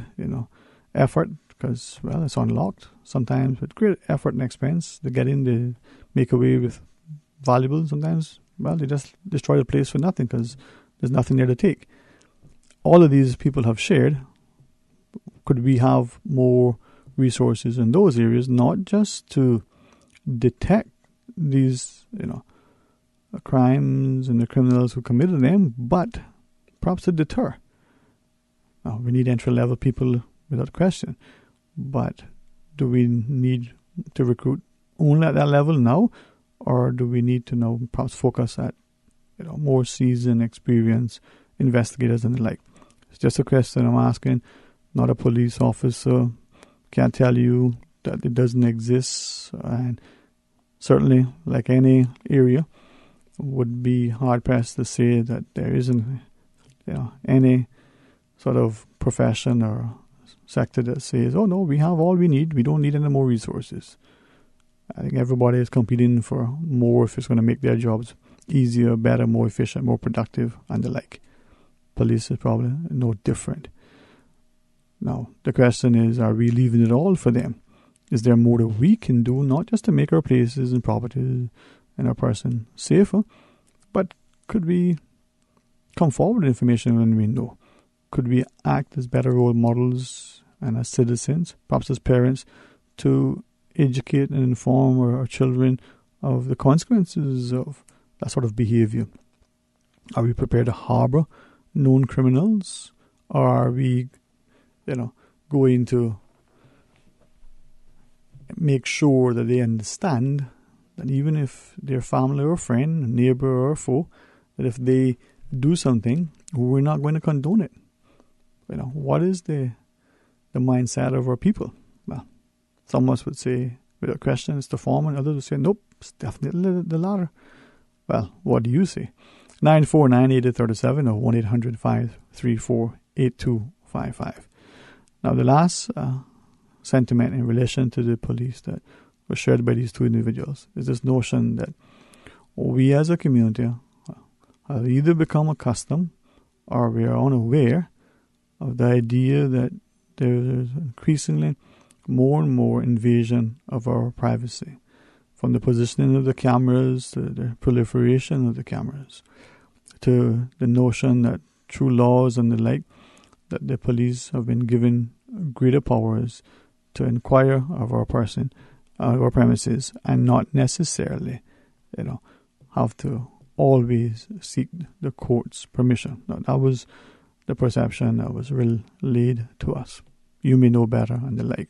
effort because, it's unlocked. Sometimes with great effort and expense, they get in, they make away with valuables. Sometimes, they just destroy the place for nothing because there's nothing there to take. All of these people have shared, could we have more resources in those areas, not just to detect these, crimes and the criminals who committed them, but perhaps to deter. Now, we need entry-level people without question, but do we need to recruit only at that level now, or do we need to now perhaps focus at more seasoned, experienced investigators and the like? It's just a question I'm asking. Not a police officer. Can't tell you that it doesn't exist, and certainly, like any area, would be hard-pressed to say that there isn't any sort of profession or sector that says, oh no, we have all we need, we don't need any more resources. I think everybody is competing for more if it's going to make their jobs easier, better, more efficient, more productive, and the like. Police is probably no different. Now, the question is, are we leaving it all for them? Is there more that we can do, not just to make our places and properties and our person safer, but could we come forward with information when we know? Could we act as better role models and as citizens, perhaps as parents, to educate and inform our children of the consequences of that sort of behavior? Are we prepared to harbor known criminals, or are we, going to make sure that they understand that even if their family or friend, neighbor or foe, that if they do something, we're not going to condone it? What is the mindset of our people? Well, some of us would say, without question, it's the former, and others would say, nope, it's definitely the latter. Well, what do you say? 949-8037 or 1-800-534-8255. Now, the last sentiment in relation to the police that was shared by these two individuals is this notion that we as a community have either become accustomed or we are unaware of the idea that there is increasingly more and more invasion of our privacy, from the positioning of the cameras to the proliferation of the cameras, to the notion that through laws and the like, that the police have been given greater powers to inquire of our person, our premises, and not necessarily, have to always seek the court's permission. Now, that was the perception that was relayed to us. You may know better and the like.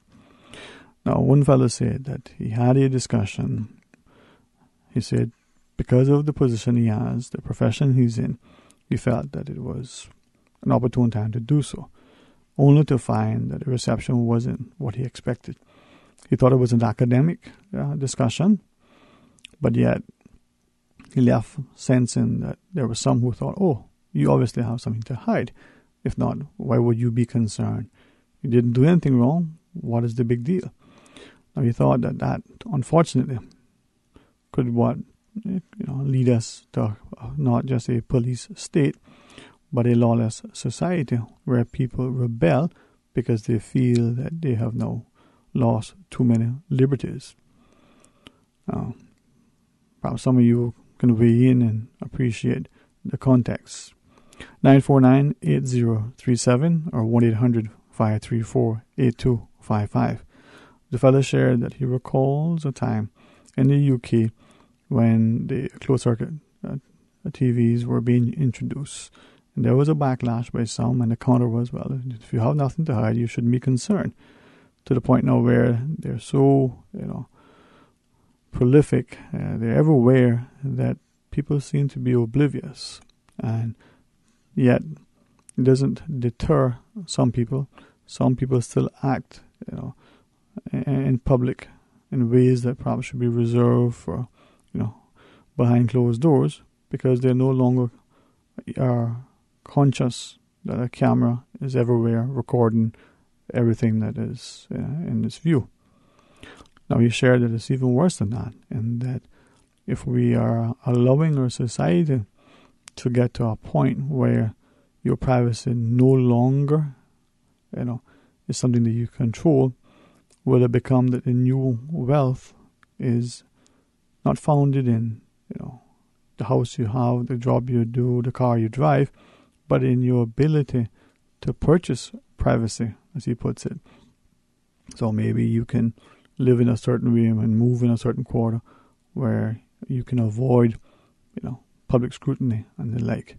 Now, one fellow said that he had a discussion. He said, because of the position he has, the profession he's in, he felt that it was an opportune time to do so, only to find that the reception wasn't what he expected. He thought it was an academic discussion, but yet he left sensing that there were some who thought, oh, you obviously have something to hide. If not, why would you be concerned? You didn't do anything wrong. What is the big deal? Now, he thought that unfortunately, could lead us to not just a police state, but a lawless society where people rebel because they feel that they have now lost too many liberties. Perhaps some of you can weigh in and appreciate the context. 949-8037 or 1-800-534-8255. The fellow shared that he recalls a time in the UK when the closed-circuit TVs were being introduced. And there was a backlash by some, and the counter was, well, if you have nothing to hide, you shouldn't be concerned. To the point now where they're so, prolific, they're everywhere, that people seem to be oblivious. And yet, it doesn't deter some people. Some people still act, in public in ways that perhaps should be reserved for, behind closed doors, because they no longer are conscious that a camera is everywhere recording everything that is in its view. Now, he shared that it's even worse than that, and that if we are allowing our society to get to a point where your privacy no longer, is something that you control, will it become that the new wealth is not founded in, the house you have, the job you do, the car you drive, but in your ability to purchase privacy, as he puts it. So maybe you can live in a certain way and move in a certain quarter where you can avoid, public scrutiny and the like.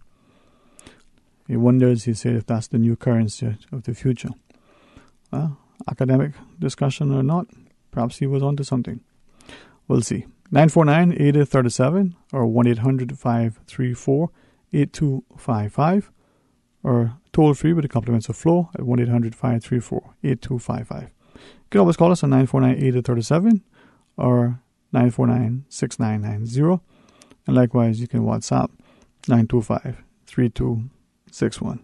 He wonders, he said, if that's the new currency of the future. Academic discussion or not, perhaps he was onto something. We'll see. 949-8037 or 1-800-534-8255 or toll free with the compliments of Flo at 1-800-534-8255. You can always call us on 949-8037 or 949-6990. And likewise, you can WhatsApp 925-3261.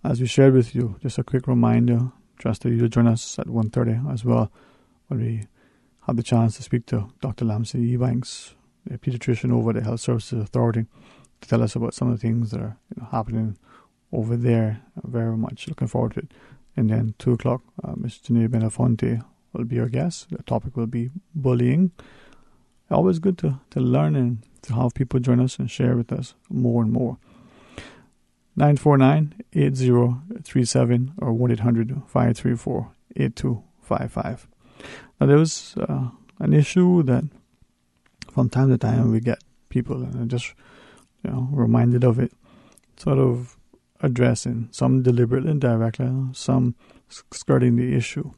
As we shared with you, just a quick reminder, trust that you join us at 1:30 as well, when we have the chance to speak to Dr. Lamsey Ebanks, a pediatrician over the Health Services Authority, to tell us about some of the things that are happening over there. Very much looking forward to it. And then 2 o'clock, Ms. Janine Benafonte will be our guest. The topic will be bullying. Always good to learn and to have people join us and share with us more and more. 949-8037 or 1-800-534-8255. Now, there was an issue that from time to time we get people, and I'm just reminded of it, sort of addressing, some deliberately and directly, some skirting the issue.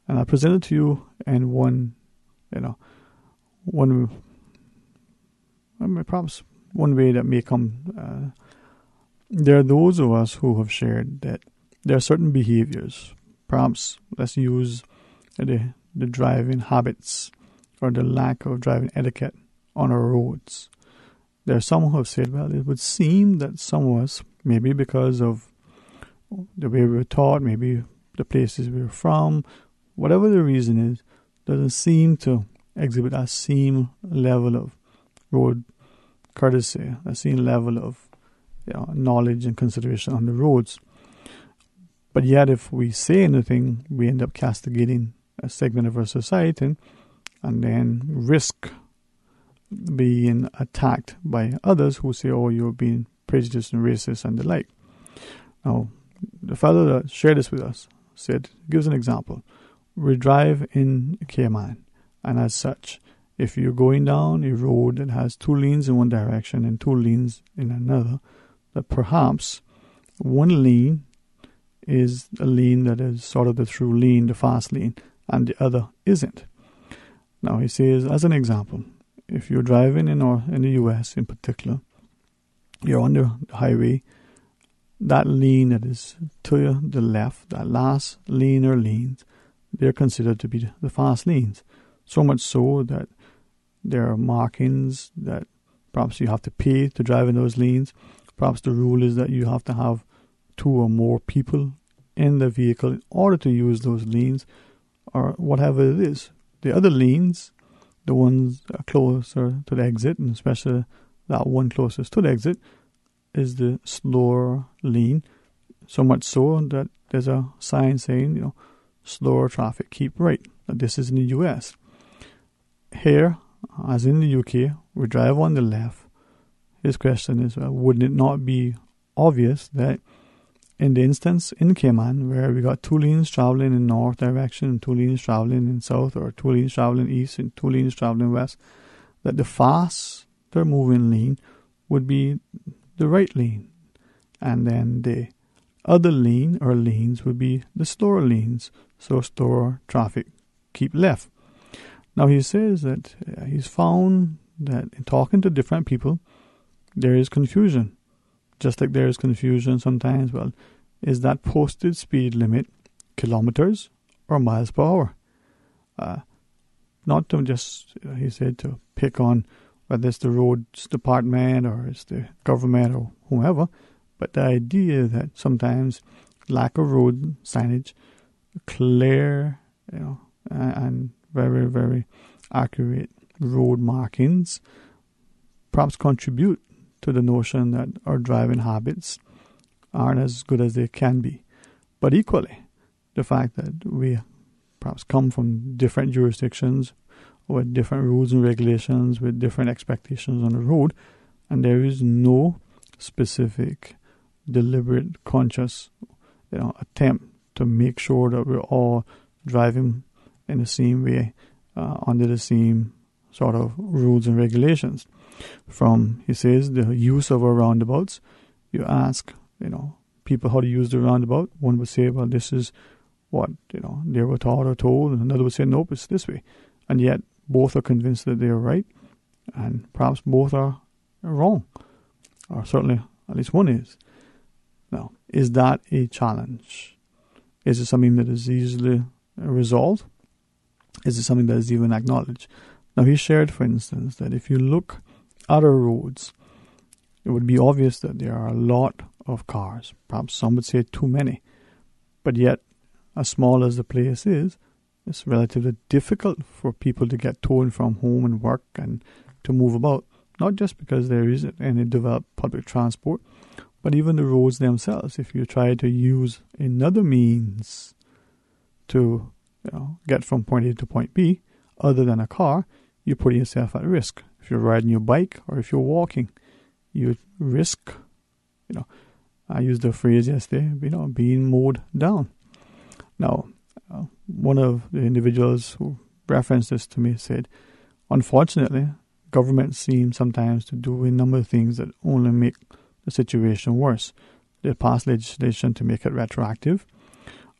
And I present it to you in perhaps one way that may come. There are those of us who have shared that there are certain behaviors, perhaps let's use the driving habits or the lack of driving etiquette on our roads. There are some who have said, well, it would seem that some of us, maybe because of the way we were taught, maybe the places we were from, whatever the reason is, doesn't seem to exhibit that same level of road courtesy, that same level of knowledge and consideration on the roads. But yet, if we say anything, we end up castigating a segment of our society and then risk being attacked by others who say, oh, you're being prejudiced and racist and the like. Now, the fellow that shared this with us said, gives an example. We drive in Cayman, and as such, if you're going down a road that has 2 lanes in one direction and 2 lanes in another, that perhaps one lane is a lane that is sort of the through lane, the fast lane, and the other isn't. Now, he says, as an example, if you're driving in the U.S. in particular, you're on the highway, that lane that is to the left, that last lane or lanes, they're considered to be the fast lanes. So much so that there are markings that perhaps you have to pay to drive in those lanes. Perhaps the rule is that you have to have 2 or more people in the vehicle in order to use those lanes, or whatever it is. The other lanes, the ones that are closer to the exit, and especially that one closest to the exit, is the slower lane. So much so that there's a sign saying, slower traffic, keep right. Now, this is in the US. Here, as in the UK, we drive on the left. His question is, wouldn't it not be obvious that in the instance in Cayman, where we got 2 lanes traveling in north direction and 2 lanes traveling in south, or 2 lanes traveling east and 2 lanes traveling west, that the faster moving lane would be the right lane, and then the other lane or lanes would be the slower lanes, so slower traffic keep left. Now he says that he's found that in talking to different people, there is confusion. Just like there is confusion sometimes, well, is that posted speed limit kilometers or miles per hour? Not to just, he said, to pick on whether it's the roads department or it's the government or whomever, but the idea that sometimes lack of road signage, clear, and very, very accurate road markings perhaps contribute to the notion that our driving habits aren't as good as they can be. But equally, the fact that we perhaps come from different jurisdictions with different rules and regulations, with different expectations on the road, and there is no specific, deliberate, conscious, attempt to make sure that we're all driving in the same way, under the same sort of rules and regulations. From, he says, the use of our roundabouts, you ask, people how to use the roundabout. One would say, well, this is what, they were taught or told, and another would say, nope, it's this way. And yet, both are convinced that they are right, and perhaps both are wrong, or certainly at least one is. Now, is that a challenge? Is it something that is easily resolved? Is it something that is even acknowledged? Now, he shared, for instance, that if you look at our roads, it would be obvious that there are a lot of cars. Perhaps some would say too many. But yet, as small as the place is, it's relatively difficult for people to get to and from home and work and to move about. Not just because there isn't any developed public transport, but even the roads themselves. If you try to use another means to get from point A to point B, other than a car, you're putting yourself at risk. If you're riding your bike or if you're walking, you risk, I used the phrase yesterday, being mowed down. Now, one of the individuals who referenced this to me said, unfortunately, governments seem sometimes to do a number of things that only make the situation worse. They'll pass legislation to make it retroactive,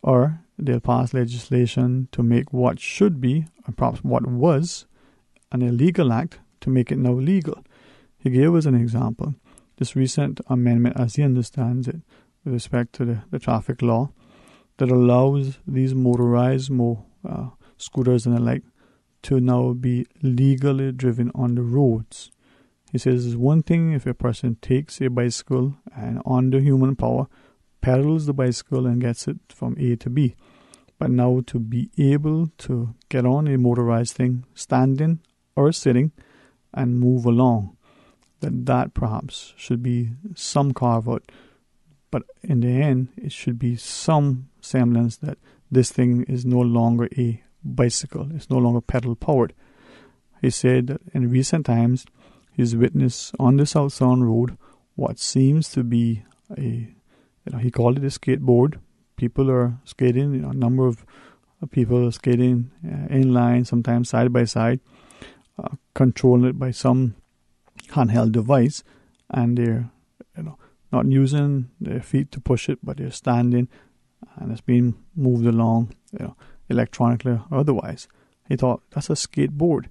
or they'll pass legislation to make what should be, or perhaps what was, an illegal act to make it now legal. He gave us an example. This recent amendment, as he understands it, with respect to the traffic law, that allows these motorized scooters and the like to now be legally driven on the roads. He says it's one thing if a person takes a bicycle and under human power pedals the bicycle and gets it from A to B. But now to be able to get on a motorized thing, standing or sitting, and move along, that perhaps should be some carve-out. But in the end, it should be some semblance that this thing is no longer a bicycle. It's no longer pedal-powered. He said that in recent times, he's witnessed on the South Sound Road what seems to be he called it a skateboard. People are skating, a number of people are skating in line, sometimes side by side, controlling it by some handheld device, and they're not using their feet to push it, but they're standing, and it's being moved along, electronically or otherwise. He thought, that's a skateboard.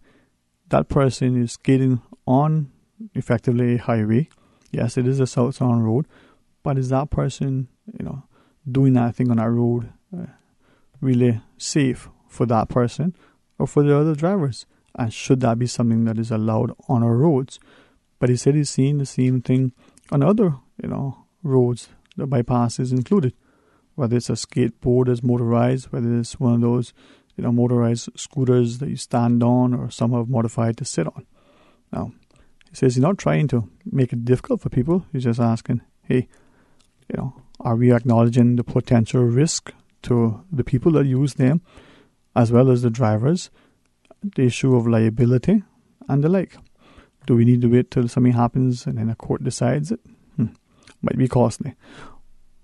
That person is skating on effectively a highway. Yes, it is a South Sound Road, but is that person, doing that thing on that road really safe for that person or for the other drivers? And should that be something that is allowed on our roads? But he said he's seen the same thing on other, roads, the bypasses included. Whether it's a skateboard that's motorized, whether it's one of those, motorized scooters that you stand on or some have modified to sit on. Now, he says he's not trying to make it difficult for people. He's just asking, hey, are we acknowledging the potential risk to the people that use them as well as the drivers, the issue of liability and the like? Do we need to wait till something happens and then a court decides it? Might be costly.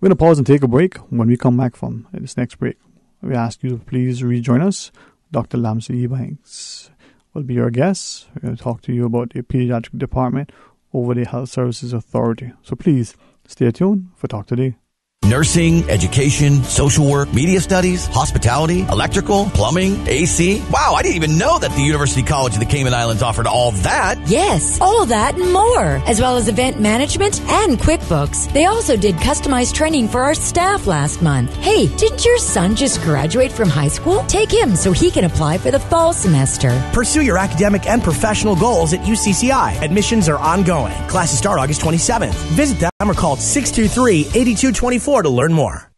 We're going to pause and take a break. When we come back from this next break, we ask you to please rejoin us. Dr. Lamsey Ebanks will be our guest. We're going to talk to you about the pediatric department over the Health Services Authority. So please stay tuned for Talk Today. Nursing, education, social work, media studies, hospitality, electrical, plumbing, AC. Wow, I didn't even know that the University College of the Cayman Islands offered all that. Yes, all that and more, as well as event management and QuickBooks. They also did customized training for our staff last month. Hey, didn't your son just graduate from high school? Take him so he can apply for the fall semester. Pursue your academic and professional goals at UCCI. Admissions are ongoing. Classes start August 27th. Visit them or call 623-8224 to learn more.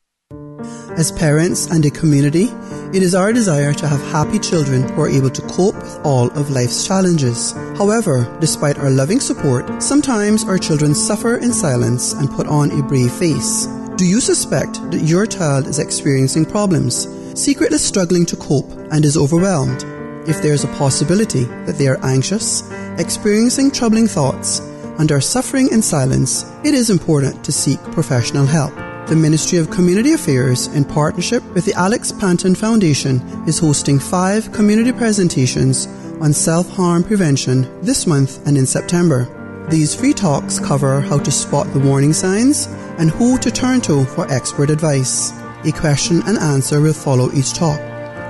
As parents and a community, it is our desire to have happy children who are able to cope with all of life's challenges. However, despite our loving support, sometimes our children suffer in silence and put on a brave face. Do you suspect that your child is experiencing problems, secretly struggling to cope, and is overwhelmed? If there is a possibility that they are anxious, experiencing troubling thoughts, and are suffering in silence, it is important to seek professional help. The Ministry of Community Affairs, in partnership with the Alex Panton Foundation, is hosting 5 community presentations on self-harm prevention this month and in September. These free talks cover how to spot the warning signs and who to turn to for expert advice. A question and answer will follow each talk.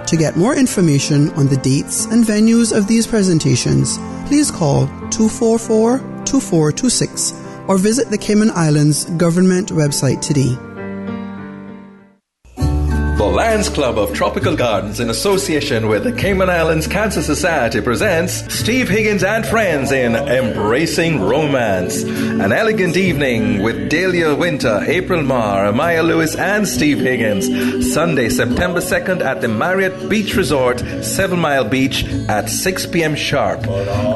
To get more information on the dates and venues of these presentations, please call 244-2426 or visit the Cayman Islands government website today. The Lions Club of Tropical Gardens, in association with the Cayman Islands Cancer Society, presents Steve Higgins and Friends in Embracing Romance. An elegant evening with Dahlia Winter, April Marr, Amaya Lewis, and Steve Higgins. Sunday, September 2nd at the Marriott Beach Resort, 7 Mile Beach at 6 p.m. sharp.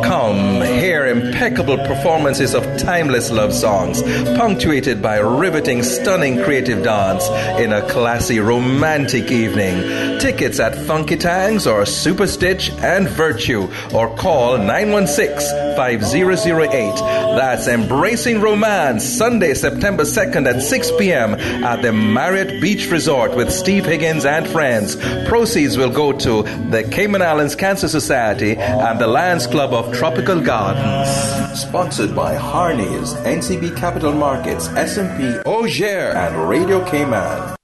Come hear impeccable performances of timeless love songs, punctuated by riveting, stunning creative dance in a classy, romantic evening. Tickets at Funky Tangs or Super Stitch and Virtue, or call 916-5008. That's Embracing Romance, Sunday, September 2nd at 6 p.m. at the Marriott Beach Resort with Steve Higgins and Friends. Proceeds will go to the Cayman Islands Cancer Society and the Lions Club of Tropical Gardens. Sponsored by Harney's, NCB Capital Markets, S&P, Auger, and Radio Cayman.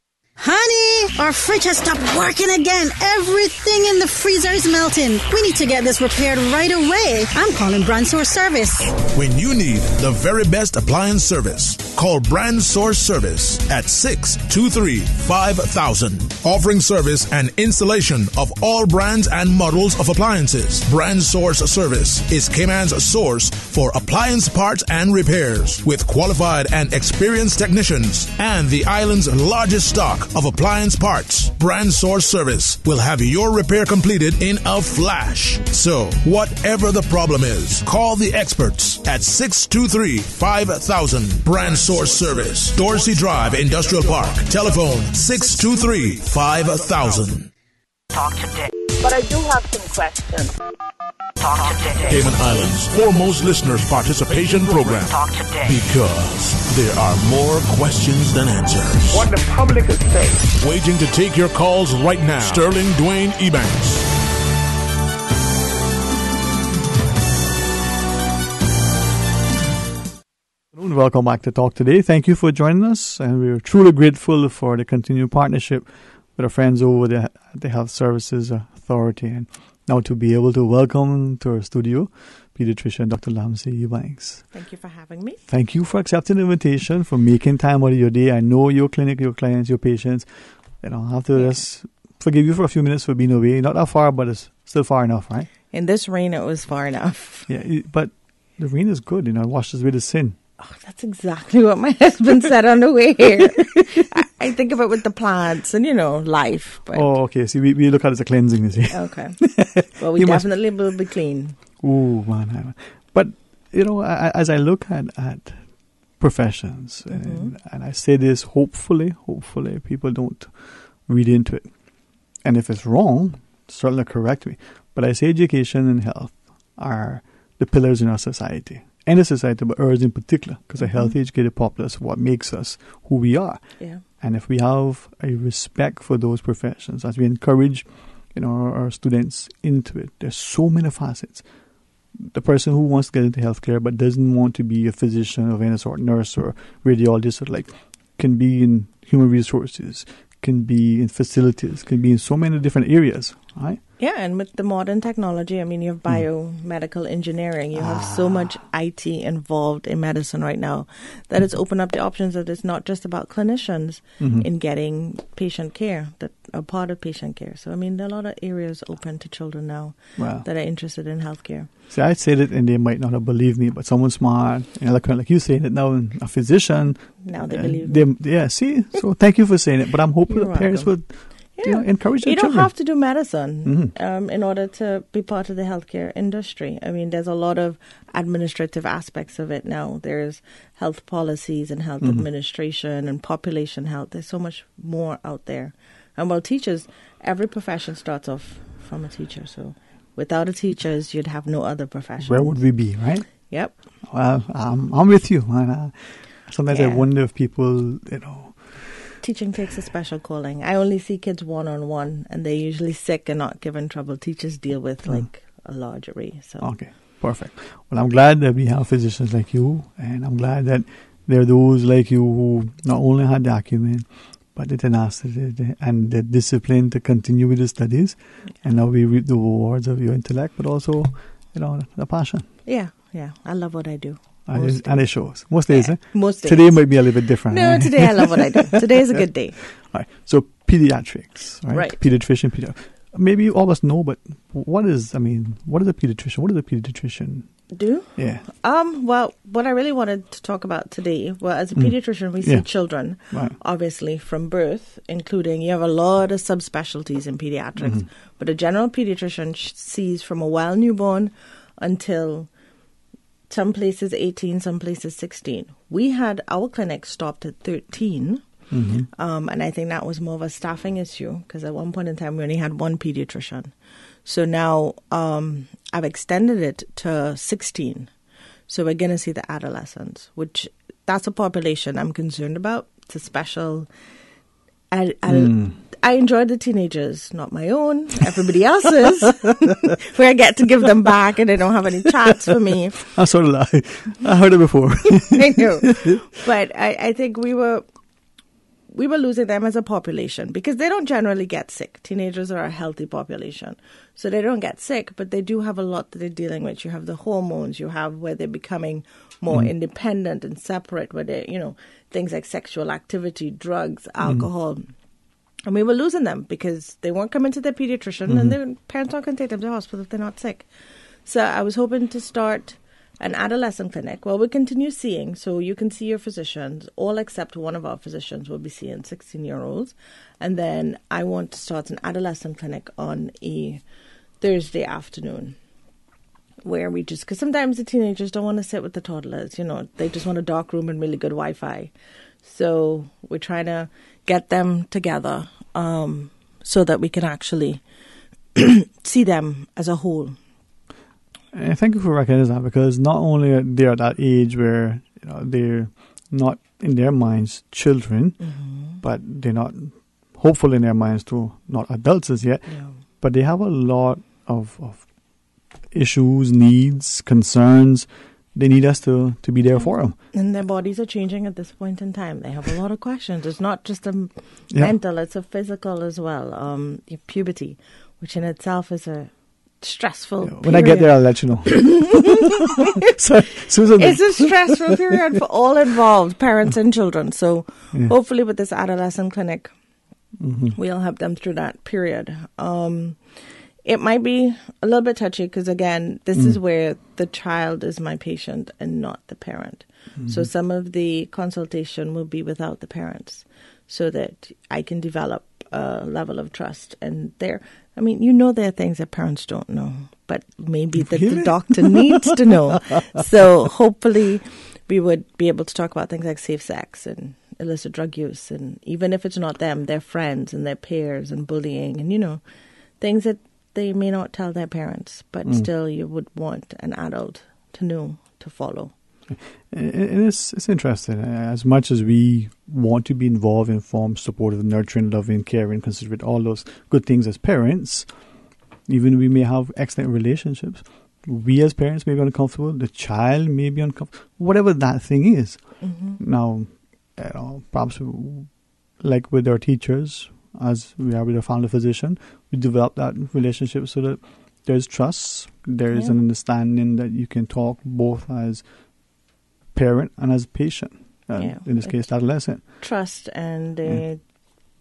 Honey, our fridge has stopped working again. Everything in the freezer is melting. We need to get this repaired right away. I'm calling Brand Source Service. When you need the very best appliance service, call Brand Source Service at 623-5000. Offering service and installation of all brands and models of appliances. Brand Source Service is Cayman's source for appliance parts and repairs, with qualified and experienced technicians and the island's largest stock of appliance parts. Brand Source Service will have your repair completed in a flash. So, whatever the problem is, call the experts at 623-5000. Brand Source Service, Dorsey Drive, Industrial Park. Telephone 623-5000. Talk today. But I do have some questions. Talk today. Cayman Islands' foremost listeners participation program. Talk today. Because there are more questions than answers. What the public is saying. Waiting to take your calls right now. Sterling Dwayne Ebanks. Welcome back to Talk Today. Thank you for joining us, and we're truly grateful for the continued partnership with our friends over the Health Services Authority, and now to be able to welcome to our studio pediatrician Dr. Lamsey Ebanks. Thank you for having me. Thank you for accepting the invitation, for making time out of your day. I know your clinic, your clients, your patients. I have to just forgive you for a few minutes for being away. Not that far, but it's still far enough, right? In this rain, it was far enough. Yeah, but the rain is good. It washes away the sin. Oh, that's exactly what my husband said on the way here. I think of it with the plants and, life. But. Oh, okay. See, we look at it as a cleansing, you see. Okay. Well, we definitely will be clean. Ooh, man. But, as I look at professions, and I say this, hopefully people don't read into it. And if it's wrong, certainly correct me. But I say education and health are the pillars in our society. Any society, but ours in particular, because a healthy, educated populace is what makes us who we are. Yeah. And if we have a respect for those professions, as we encourage, our students into it, there's so many facets. The person who wants to get into healthcare but doesn't want to be a physician of any sort, nurse or radiologist, can be in human resources, can be in facilities, can be in so many different areas, right? Yeah, and with the modern technology, I mean, you have biomedical engineering. You have so much IT involved in medicine right now that it's opened up the options that it's not just about clinicians in getting patient care, that are part of patient care. So, I mean, there are a lot of areas open to children now that are interested in healthcare. See, I'd say that, and they might not have believed me, but someone smart, like you saying it now, a physician. Now they believe me. Yeah, see? So thank you for saying it. But I'm hoping the parents would encourage their You don't children. have to do medicine in order to be part of the healthcare industry. I mean, there's a lot of administrative aspects of it now. There's health policies and health administration and population health. There's so much more out there. And while teachers, every profession starts off from a teacher. So without a teachers, you'd have no other profession. Where would we be, right? Yep. Well, I'm with you. Sometimes I wonder if people, Teaching takes a special calling. I only see kids one-on-one, and they're usually sick and not given trouble. Teachers deal with like a large array. So okay, perfect. Well, I'm glad that we have physicians like you, and I'm glad that there are those like you who not only had the acumen, but the tenacity and the discipline to continue with the studies, and now we reap the rewards of your intellect, but also, the passion. Yeah. I love what I do. And it shows. Most days, Most days. Today might be a little bit different. No, today I love what I do. Today is a good day. All right. So pediatrics, right? Right. Pediatrician. Maybe you all of us know, but what is a pediatrician? What does a pediatrician do? Yeah. Well, what I really wanted to talk about today, as a pediatrician, we see children, obviously, from birth, including, you have a lot of subspecialties in pediatrics, but a general pediatrician sees from a well newborn until some places 18, some places 16. We had our clinic stopped at 13. And I think that was more of a staffing issue because at one point in time we only had one pediatrician. So now I've extended it to 16. So we're going to see the adolescents, which that's a population I'm concerned about. It's a special... I enjoyed the teenagers, not my own, everybody else's, where I get to give them back and they don't have any chats for me. I sort of lie. I heard it before. I know. But I think we were losing them as a population because they don't generally get sick. Teenagers are a healthy population. So they don't get sick, but they do have a lot that they're dealing with. You have the hormones, you have where they're becoming more independent and separate, where they, things like sexual activity, drugs, alcohol. And we were losing them because they weren't coming to their pediatrician and their parents aren't going to take them to the hospital if they're not sick. So I was hoping to start an adolescent clinic. Well, we continue seeing, so you can see your physicians. All except one of our physicians will be seeing 16-year-olds. And then I want to start an adolescent clinic on a Thursday afternoon where we just, because sometimes the teenagers don't want to sit with the toddlers, they just want a dark room and really good Wi-Fi. So we're trying to get them together so that we can actually see them as a whole. And thank you for recognizing that, because not only are they at that age where they're not in their minds children, but they're not hopeful in their minds to not adults as yet, but they have a lot of issues, needs, concerns. They need us to be there for them. And their bodies are changing at this point in time. They have a lot of questions. It's not just a mental, it's a physical as well. Puberty, which in itself is a stressful period. When I get there, I'll let you know. So, Susan. It's a stressful period for all involved, parents and children. So hopefully with this adolescent clinic, we'll help them through that period. It might be a little bit touchy because, again, this is where the child is my patient and not the parent. So some of the consultation will be without the parents so that I can develop a level of trust. And there are things that parents don't know, but maybe that the doctor needs to know. So hopefully we would be able to talk about things like safe sex and illicit drug use. And even if it's not them, their friends and their peers and bullying and, things that they may not tell their parents, but still you would want an adult to know, to follow. And it's interesting. As much as we want to be involved, informed, supportive, nurturing, loving, caring, considerate, all those good things as parents, even we may have excellent relationships, we as parents may be uncomfortable, the child may be uncomfortable, whatever that thing is. Now, perhaps like with our teachers, as we are with our family physician, we develop that relationship so that there's trust, there is an understanding that you can talk both as parent and as patient, in this case, adolescent. Trust and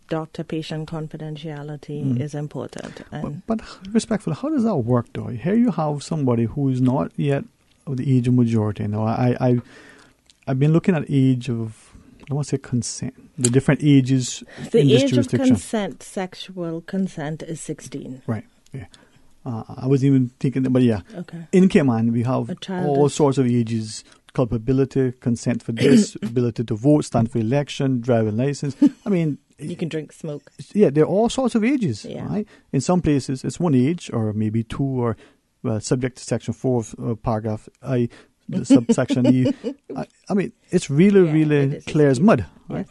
doctor-patient confidentiality is important. And but respectfully, how does that work, though? Here you have somebody who is not yet of the age of majority. Now, I've been looking at age of, I want to say consent, the different ages the in this age of jurisdiction. consent, sexual consent, is 16. Right, yeah. I wasn't even thinking that, but yeah. Okay. In Cayman, we have all sorts of ages: culpability, consent for this, ability to vote, stand for election, driving license. I mean, you can drink, smoke. Yeah, there are all sorts of ages, right? In some places, it's one age, or maybe two, or subject to Section 4 of paragraph I, the subsection E. I mean, it's really clear as mud, right?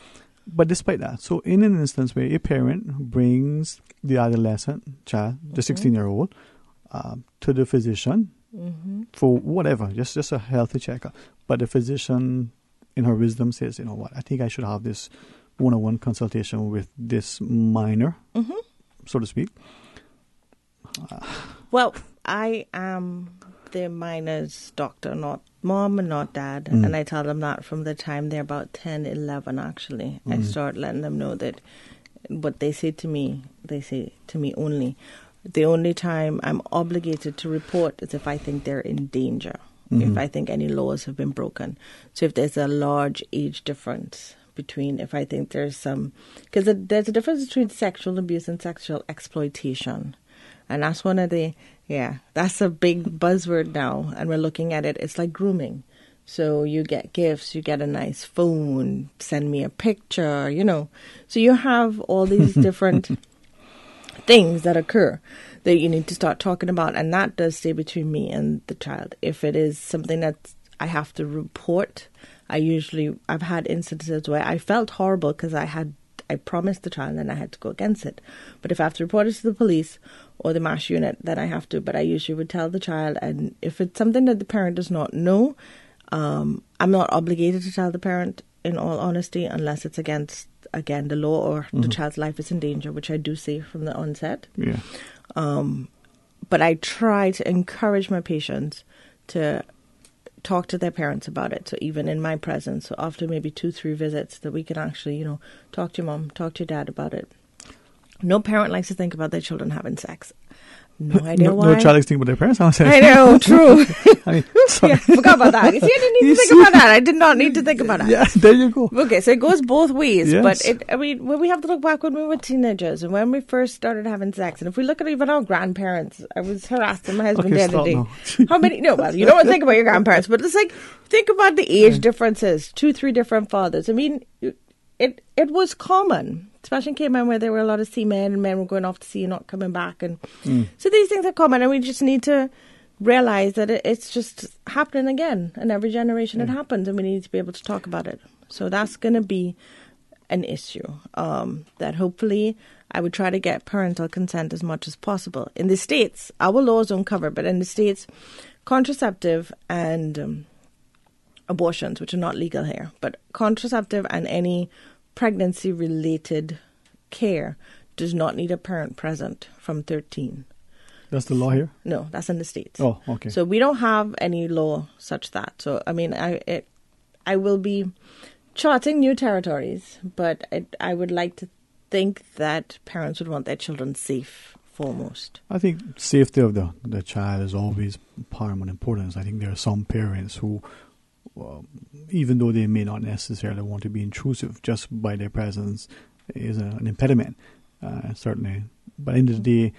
But despite that, so in an instance where a parent brings the adolescent child, the 16-year-old, to the physician for whatever, just a healthy checkup, but the physician, in her wisdom, says, you know what, I think I should have this one-on-one consultation with this minor, so to speak. Well, I am the minor's doctor, not mom and not dad. And I tell them that from the time they're about 10, 11, actually. I start letting them know that what they say to me, they say to me only. The only time I'm obligated to report is if I think they're in danger, if I think any laws have been broken. So if there's a large age difference between, if I think there's some, because there's a difference between sexual abuse and sexual exploitation. And that's one of the, that's a big buzzword now. And we're looking at it, it's like grooming. So you get gifts, you get a nice phone, send me a picture, So you have all these different things that occur that you need to start talking about. And that does stay between me and the child. If it is something that I have to report, I've had instances where I felt horrible because I promised the child and I had to go against it. But if I have to report it to the police or the MASH unit, then I have to. But I usually would tell the child. And if it's something that the parent does not know, I'm not obligated to tell the parent, in all honesty, unless it's against, again, the law or the child's life is in danger, which I do say from the onset. Yeah. But I try to encourage my patients to talk to their parents about it. So even in my presence, so after maybe 2-3 visits, that we can actually, talk to your mom, talk to your dad about it. No parent likes to think about their children having sex. No idea why. No child likes to think about their parents having sex. I know, true. I forgot about that. You see, I didn't need to think about that. I did not need to think about that. Yeah, there you go. Okay, so it goes both ways. Yes. But when we have to look back when we were teenagers and when we first started having sex, and if we look at even our grandparents, I was harassing my husband the other day. How many? No, well, you don't want to think about your grandparents, but it's like, think about the age differences. 2-3 different fathers. I mean, it was common, especially in Cayman where there were a lot of seamen and men were going off to sea and not coming back. And so these things are common, and we just need to realize that it's just happening again. And every generation it happens, and we need to be able to talk about it. So that's going to be an issue that hopefully I would try to get parental consent as much as possible. In the States, our laws don't cover, but in the States, contraceptive and abortions, which are not legal here, but contraceptive and any pregnancy-related care does not need a parent present from 13. That's the law here? No, that's in the States. Oh, okay. So we don't have any law such that. So, I mean, I will be charting new territories, but I would like to think that parents would want their children safe foremost. I think safety of the child is always paramount importance. I think there are some parents who, even though they may not necessarily want to be intrusive, just by their presence is an impediment, certainly. But in the day,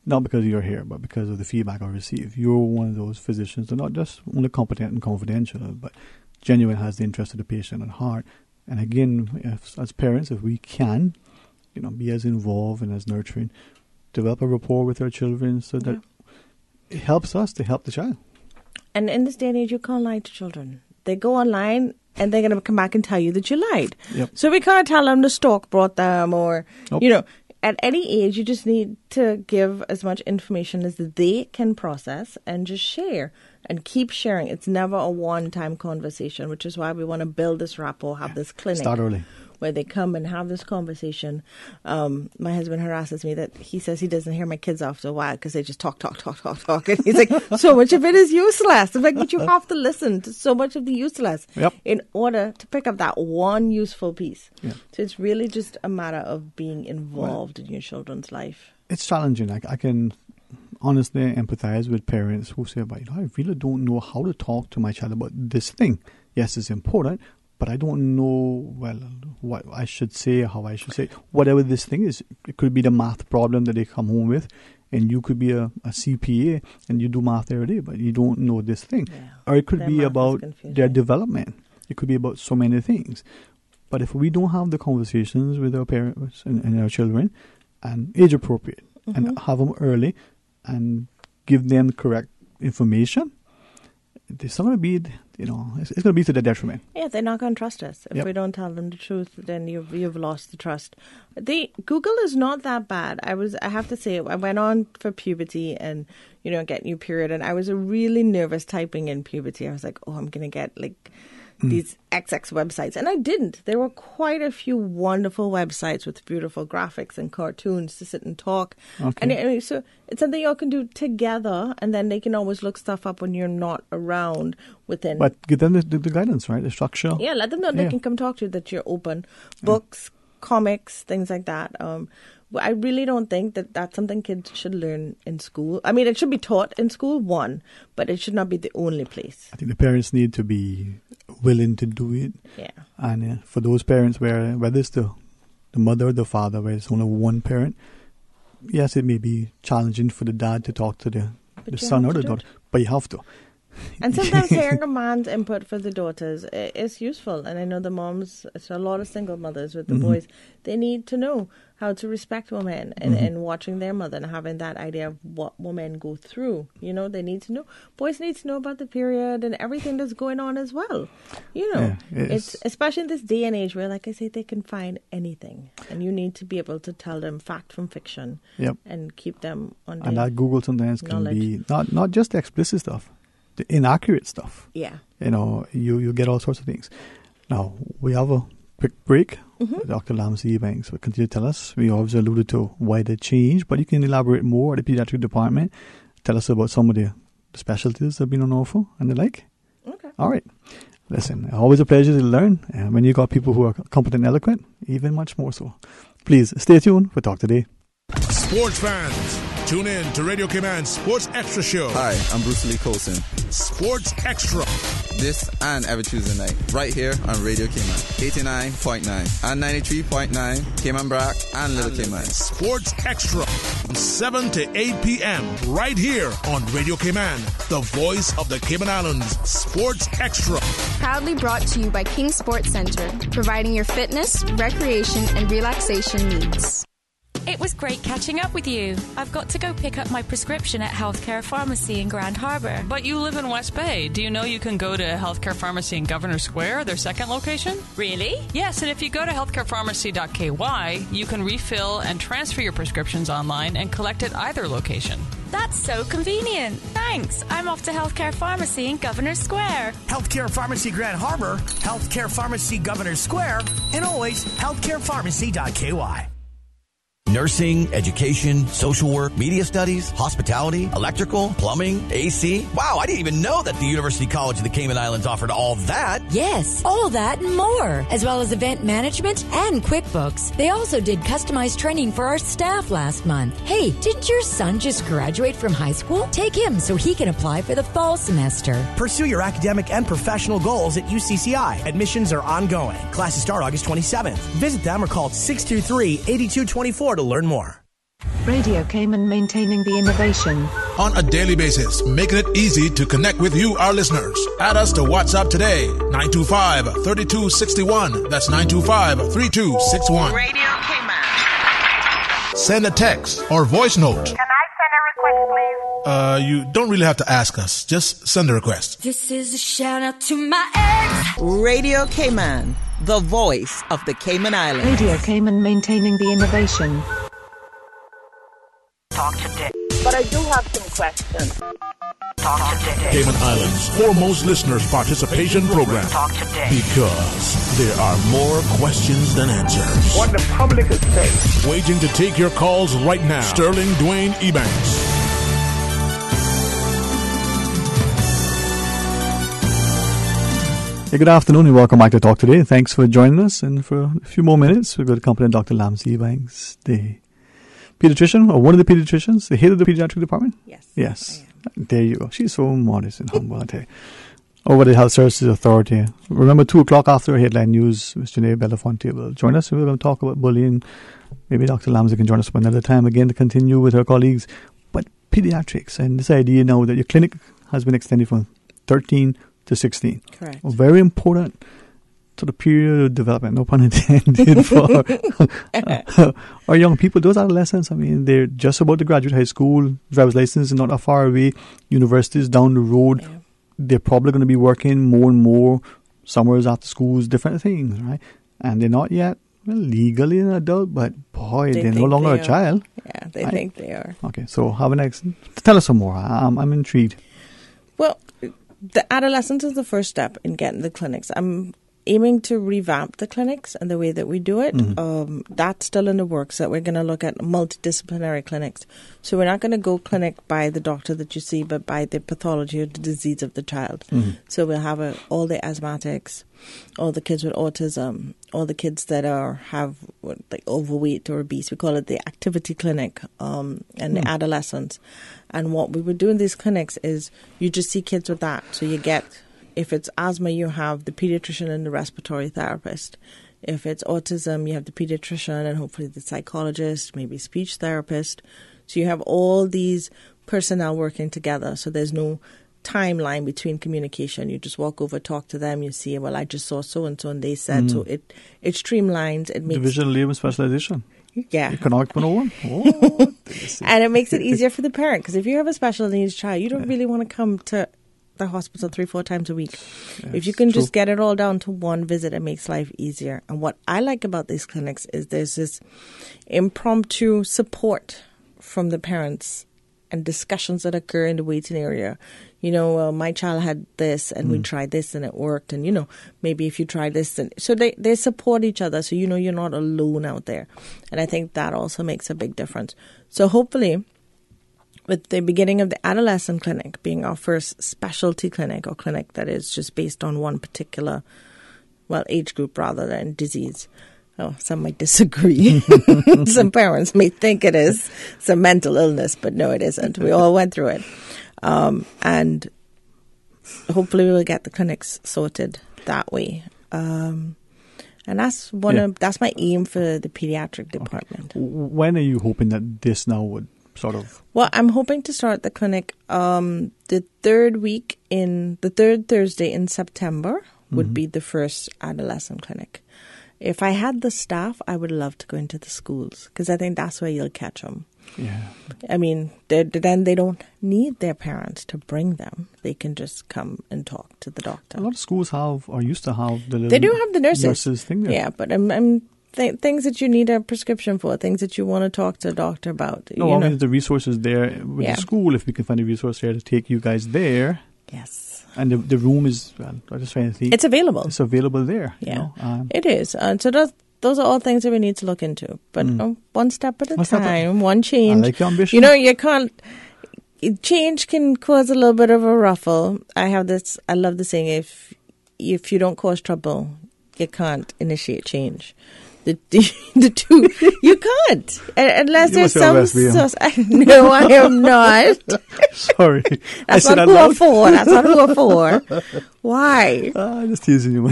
not because you're here, but because of the feedback I receive, you're one of those physicians that are not just only competent and confidential, but genuine, has the interest of the patient at heart. And again, as parents, if we can, be as involved and as nurturing, develop a rapport with our children so that it helps us to help the child. And in this day and age, you can't lie to children. They go online and they're going to come back and tell you that you lied. Yep. So we can't tell them the stalk brought them or, at any age, you just need to give as much information as they can process and just share and keep sharing. It's never a one-time conversation, which is why we want to build this rapport, have this clinic. Start early. Where they come and have this conversation. My husband harasses me that he says he doesn't hear my kids after a while because they just talk. And he's like, so much of it is useless. In fact, that you have to listen to so much of the useless in order to pick up that one useful piece. Yeah. So it's really just a matter of being involved in your children's life. It's challenging. I can honestly empathize with parents who say, but I really don't know how to talk to my child about this thing. Yes, it's important, but I don't know, what I should say, how I should say. Whatever this thing is, it could be the math problem that they come home with, and you could be a CPA, and you do math every day, but you don't know this thing. Yeah. Or it could be about their development. It could be about so many things. But if we don't have the conversations with our parents and our children, and age appropriate, and have them early, and give them the correct information, it's not going to be, it's going to be to their detriment. Yeah, they're not going to trust us. If we don't tell them the truth, then you've lost the trust. Google is not that bad. I have to say, I went on for puberty and, getting your period, and I was really nervous typing in puberty. I was like, I'm going to get these XX websites. And I didn't. There were quite a few wonderful websites with beautiful graphics and cartoons to sit and talk. Okay. And so it's something you all can do together, and then they can always look stuff up when you're not around within. But give them the guidance, right? The structure. Yeah, let them know they can come talk to you, that you're open. Books, comics, things like that. I really don't think that that's something kids should learn in school. I mean, it should be taught in school, but it should not be the only place. I think the parents need to be willing to do it. Yeah. And for those parents whether it's the mother or the father, where it's only one parent, yes, it may be challenging for the dad to talk to the son or the daughter, but you have to. And sometimes hearing a man's input for the daughters is useful. And I know the moms, it's a lot of single mothers with the boys, they need to know how to respect women and watching their mother and having that idea of what women go through. They need to know. Boys need to know about the period and everything that's going on as well. It's especially in this day and age where, like I say, they can find anything. And you need to be able to tell them fact from fiction and keep them on their And that Google sometimes knowledge. Can be not just the explicit stuff, the inaccurate stuff. Yeah. You get all sorts of things. Now, we have a quick break. Dr. Ebanks will continue to tell us. We obviously alluded to why they changed, but you can elaborate more at the pediatric department. Tell us about some of the specialties that have been on offer and the like. Okay. All right. Listen, always a pleasure to learn. And when you got people who are competent and eloquent, even much more so. Please stay tuned for Talk Today. Sports fans, tune in to Radio Cayman Sports Extra Show. Hi, I'm Bruce Lee Colson. Sports Extra. This and every Tuesday night, right here on Radio Cayman, 89.9 and 93.9, Cayman Brack and Little Cayman. Sports Extra, from 7 to 8 p.m. right here on Radio Cayman, the voice of the Cayman Islands. Sports Extra. Proudly brought to you by King Sports Center, providing your fitness, recreation, and relaxation needs. It was great catching up with you. I've got to go pick up my prescription at Healthcare Pharmacy in Grand Harbour. But you live in West Bay. Do you know you can go to Healthcare Pharmacy in Governor Square, their second location? Really? Yes, and if you go to healthcarepharmacy.ky, you can refill and transfer your prescriptions online and collect at either location. That's so convenient. Thanks. I'm off to Healthcare Pharmacy in Governor Square. Healthcare Pharmacy Grand Harbour, Healthcare Pharmacy Governor Square, and always healthcarepharmacy.ky. Nursing, education, social work, media studies, hospitality, electrical, plumbing, AC. Wow, I didn't even know that the University College of the Cayman Islands offered all that. Yes, all that and more, as well as event management and QuickBooks. They also did customized training for our staff last month. Hey, didn't your son just graduate from high school? Take him so he can apply for the fall semester. Pursue your academic and professional goals at UCCI. Admissions are ongoing. Classes start August 27th. Visit them or call 623-8224 to learn more. Radio Cayman, maintaining the innovation. On a daily basis, making it easy to connect with you, our listeners. Add us to WhatsApp today, 925-3261. That's 925-3261. Radio Cayman. Send a text or voice note. Can I send a request, please? You don't really have to ask us. Just send a request. This is a shout out to my ex. Radio Cayman, the voice of the Cayman Islands. Radio Cayman, maintaining the innovation. Talk today. But I do have some questions. Talk today. Cayman Islands' foremost listeners participation program. Talk today. Because there are more questions than answers. What the public is saying. Waiting to take your calls right now. Sterling Dwayne Ebanks. Hey, good afternoon and welcome back to Talk Today. Thanks for joining us. And for a few more minutes, we're going to accompany Dr. Ebanks, the pediatrician, or one of the pediatricians, the head of the pediatric department? Yes. There you go. She's so modest and humble, I tell you. Over the Health Services Authority. Remember, 2 o'clock after headline news, Mr. Janae Belafonte will join us. We're going to talk about bullying. Maybe Dr. Lamza can join us another time again to continue with her colleagues. But pediatrics and this idea now that your clinic has been extended from 13 to 16. Correct. Very important to the period of development, no pun intended, for our young people, those adolescents. I mean, they're just about to graduate high school, driver's license is not that far away, universities down the road. Yeah. They're probably going to be working more and more, summers, after schools, different things, right? And they're not yet legally an adult, but boy, they're no longer a child. Yeah, they think they are. Okay, so tell us some more. I'm intrigued. Well, the adolescence is the first step in getting the clinics. I'm aiming to revamp the clinics and the way that we do it. Mm-hmm. That's still in the works, that we're going to look at multidisciplinary clinics. So we're not going to go clinic by the doctor that you see, but by the pathology or the disease of the child. Mm-hmm. So we'll have all the asthmatics, all the kids with autism, all the kids that have like overweight or obese. We call it the activity clinic, and the adolescents. And what we would do in these clinics is you just see kids with that. So you get, if it's asthma, you have the pediatrician and the respiratory therapist. If it's autism, you have the pediatrician and hopefully the psychologist, maybe speech therapist. So you have all these personnel working together. So there's no timeline between communication. You just walk over, talk to them. You see, well, I just saw so-and-so and they said. So it streamlines. It makes division, labor, specialization. Yeah. Economic 101. Oh, and it makes it easier for the parent, because if you have a special needs child, you don't really want to come to the hospital 3-4 times a week. Yes, if you can just get it all down to one visit, it makes life easier. And what I like about these clinics is there's this impromptu support from the parents and discussions that occur in the waiting area. You know, my child had this and we tried this and it worked. And, you know, maybe if you try this. And so they support each other. So, you know, you're not alone out there. And I think that also makes a big difference. So hopefully, with the beginning of the adolescent clinic being our first specialty clinic, or clinic that is just based on one particular, age group rather than disease. Oh, some might disagree. Some parents may think it is some mental illness, but no, it isn't. We all went through it. And hopefully we'll get the clinics sorted that way. And that's that's my aim for the pediatric department. Okay. When are you hoping that this now would sort of? Well, I'm hoping to start the clinic the third Thursday in September would be the first adolescent clinic. If I had the staff, I would love to go into the schools, because I think that's where you'll catch them. Yeah. I mean, then they don't need their parents to bring them. They can just come and talk to the doctor. A lot of schools have, or used to have, the they do have the nurses thing there. Yeah, but things that you need a prescription for, things that you want to talk to a doctor about. No, I mean, the resources there with the school, if we can find a resource there to take you guys there. Yes. And the room is, I'm just trying to think. It's available. It's available there. Yeah, it is. So those are all things that we need to look into. But one step at a time, one change. I like your ambition. You know, you can't. Change can cause a little bit of a ruffle. I love the saying: if you don't cause trouble, you can't initiate change. The two, you can't unless there's some. No, I am not. Sorry, that's not who I'm for. That's not who I'm for. Why? Just teasing you.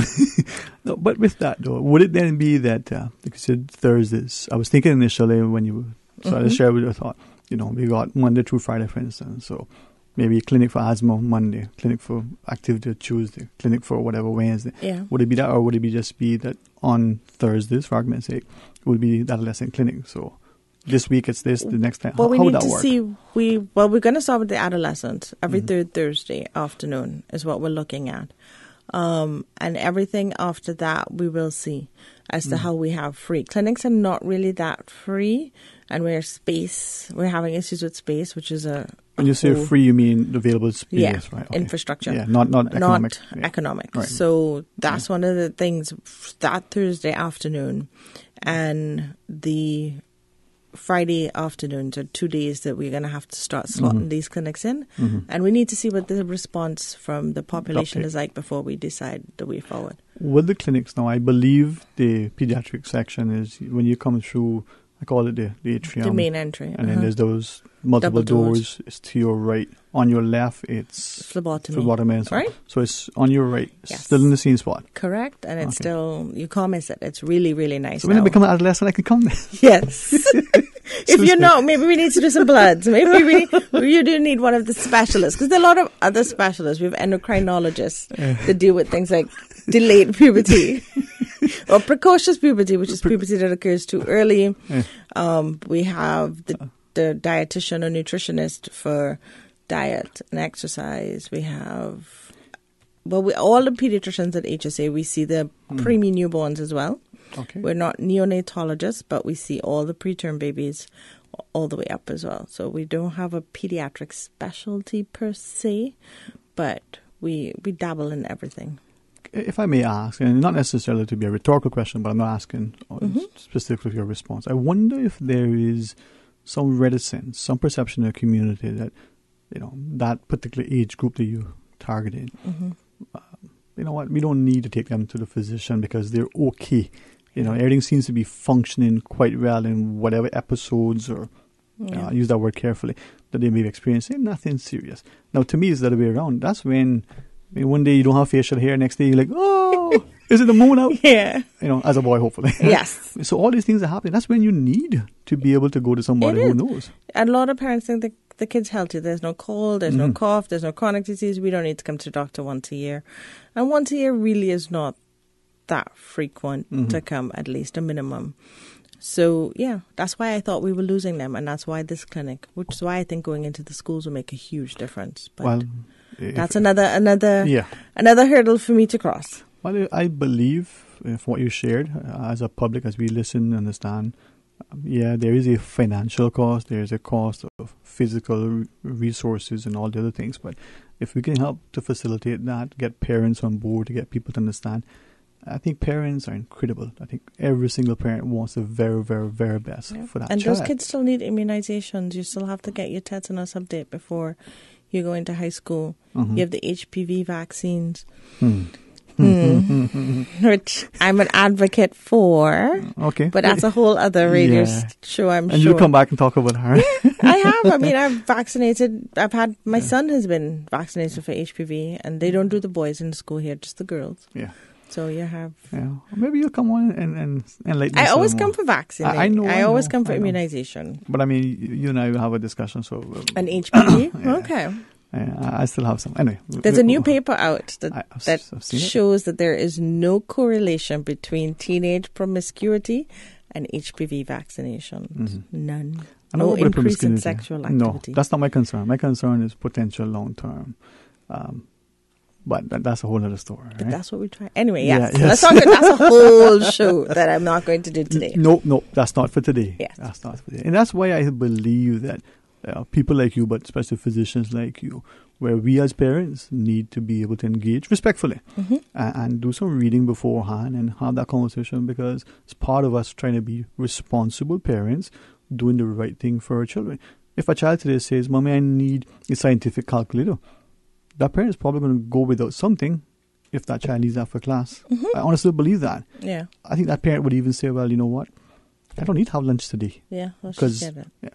No, but with that though, would it then be that like you said Thursdays? I was thinking initially when you so I just shared with you. I thought, you know, we got Monday through Friday, for instance. So maybe clinic for asthma Monday, clinic for activity Tuesday, clinic for whatever Wednesday. Yeah. Would it be that, or would it be just be that on Thursdays, for argument's sake, it would be that adolescent clinic? So this week it's this, the next time. Well, how would that need to work? see. We're going to start with the adolescents every third Thursday afternoon is what we're looking at. And everything after that we will see as to how we have free. Clinics are not really that free. and we're having issues with space, which is a when you say free, you mean available space, right? Okay. Infrastructure. Yeah, not economic. Not economic. Right. So that's one of the things that Thursday afternoon and the Friday afternoons are 2 days that we're going to have to start slotting these clinics in. And we need to see what the response from the population is like before we decide the way forward. With the clinics now, I believe the pediatric section is when you come through, I call it the atrium. The main entry. And then there's those multiple doors. It's to your right. On your left, it's phlebotomy. Right. So it's on your right. Yes. Still in the same spot. Correct. And it's still, you can't miss it. It's really, really nice. So when I become an adolescent, I can come there. Yes. If you know, maybe we need to do some bloods. Maybe you do need one of the specialists. Because there are a lot of other specialists. We have endocrinologists that deal with things like delayed puberty. Or precocious puberty, which is puberty that occurs too early. We have the dietitian or nutritionist for diet and exercise. We have, all the pediatricians at HSA, we see the preemie newborns as well. Okay. We're not neonatologists, but we see all the preterm babies all the way up as well. So we don't have a pediatric specialty per se, but we dabble in everything. If I may ask, and not necessarily to be a rhetorical question, but I'm not asking specifically your response. I wonder if there is some reticence, some perception in the community that, that particular age group that you targeted, you know what, we don't need to take them to the physician because they're okay. Everything seems to be functioning quite well in whatever episodes or, I use that word carefully, that they may be experiencing. Nothing serious. Now, to me, it's the other way around. That's when... one day you don't have facial hair, next day you're like, oh, is it the moon out? Yeah. As a boy, hopefully. Yes. So all these things are happening. That's when you need to be able to go to somebody who knows. And a lot of parents think that the kid's healthy. There's no cold, there's no cough, there's no chronic disease. We don't need to come to the doctor once a year. And once a year really is not that frequent to come, at least a minimum. So, that's why I thought we were losing them. And that's why this clinic, which is why I think going into the schools will make a huge difference. But that's another hurdle for me to cross. Well, I believe from what you shared, as a public, as we listen and understand, there is a financial cost, there is a cost of physical resources and all the other things. But if we can help to facilitate that, get parents on board, to get people to understand, I think parents are incredible. I think every single parent wants the very, very, very best for that and child. Those kids still need immunizations. You still have to get your tetanus update before you go into high school. You have the HPV vaccines, which I'm an advocate for. Okay. But that's a whole other radio show, I'm sure. And you'll come back and talk about her. I have. I mean, I've vaccinated. My son has been vaccinated for HPV, and they don't do the boys in the school here, just the girls. Yeah. So you have... Yeah. Maybe you'll come on and enlighten us. I always come for vaccine. I know. I always come for immunization. But I mean, you and I will have a discussion. So An HPV? Okay. I still have some. Anyway. There's a new paper out that shows that there is no correlation between teenage promiscuity and HPV vaccination. None. No increase in sexual activity. No, that's not my concern. My concern is potential long-term. But that's a whole other story. Right? But that's what we try. Anyway, let's talk. That's a whole show that I'm not going to do today. No, that's not for today. Yes. That's not for today. And that's why I believe that people like you, but especially physicians like you, where we as parents need to be able to engage respectfully and do some reading beforehand and have that conversation, because it's part of us trying to be responsible parents doing the right thing for our children. If a child today says, Mommy, I need a scientific calculator, that parent is probably going to go without something if that child needs that for class. I honestly believe that. Yeah. I think that parent would even say, well, you know what? I don't need to have lunch today. Yeah, let's just get it.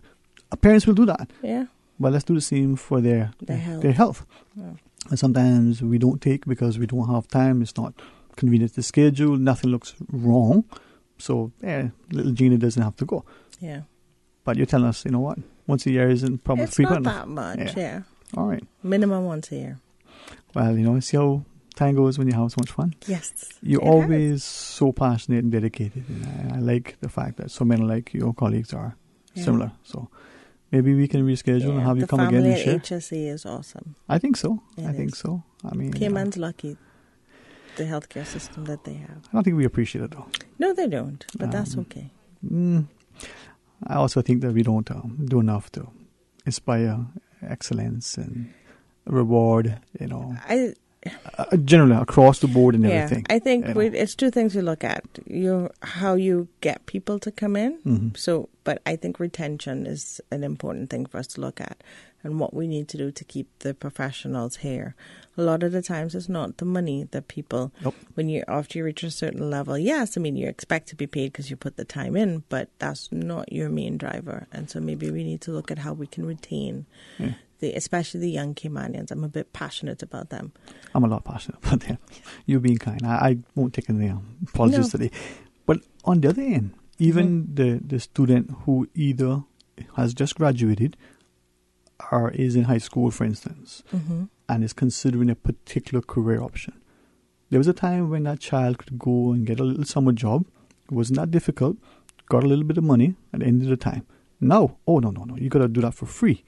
Parents will do that. Yeah. But let's do the same for their health. Yeah. And sometimes we don't take because we don't have time. It's not convenient to schedule. Nothing looks wrong. So, little Jeannie doesn't have to go. Yeah. But you're telling us, you know what? Once a year isn't probably frequent. It's not that much, yeah. All right. Minimum once a year. Well, see how time goes when you have so much fun. Yes. You're always so passionate and dedicated. And I like the fact that so many like your colleagues are similar. So maybe we can reschedule and have you come again and share. The family at HSE is awesome. I think so. I think so. I mean, Cayman's lucky, the healthcare system that they have. I don't think we appreciate it, though. No, they don't. But that's okay. I also think that we don't do enough to inspire excellence and reward, generally across the board and everything. I think it's two things we look at. How you get people to come in. Mm-hmm. But I think retention is an important thing for us to look at, and what we need to do to keep the professionals here. A lot of the times it's not the money that people, after you reach a certain level, yes, I mean, you expect to be paid because you put the time in, but that's not your main driver. And so maybe we need to look at how we can retain especially the young Caymanians. I'm a bit passionate about them. I'm a lot passionate about them. You're being kind. I won't take any apologies today. But on the other end, even the student who either has just graduated or is in high school, for instance, and is considering a particular career option. There was a time when that child could go and get a little summer job. It wasn't that difficult. Got a little bit of money at the end of the time. Now, no. You got to do that for free.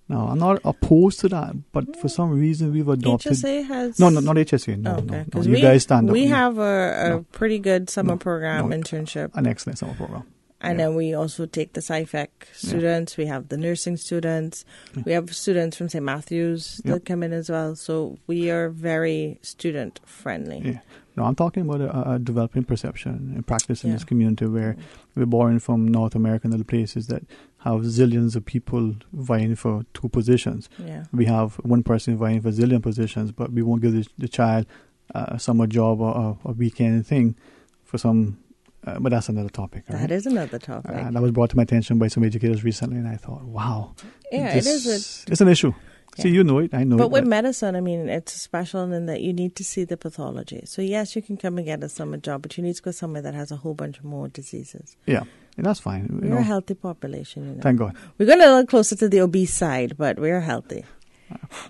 Now, I'm not opposed to that, but for some reason we've adopted... HSA has... No, not HSA. No. You guys stand up. We have a pretty good summer program internship. An excellent summer program. And then we also take the SciFec students. We have the nursing students. We have students from St. Matthew's that come in as well. So we are very student-friendly. Yeah. No, I'm talking about a developing perception and practice in this community where we're born from North America and other places that have zillions of people vying for 2 positions. Yeah. We have one person vying for zillion positions, but we won't give the child a summer job or a weekend thing for some... but that's another topic. Right? That is another topic. That was brought to my attention by some educators recently, and I thought, wow. Yeah, it is. It's an issue. See, you know it, I know it. But with medicine, I mean, it's special in that you need to see the pathology. So, yes, you can come and get a summer job, but you need to go somewhere that has a whole bunch more diseases. Yeah, and that's fine. We're a healthy population. Thank God. We're going a little closer to the obese side, but we're healthy.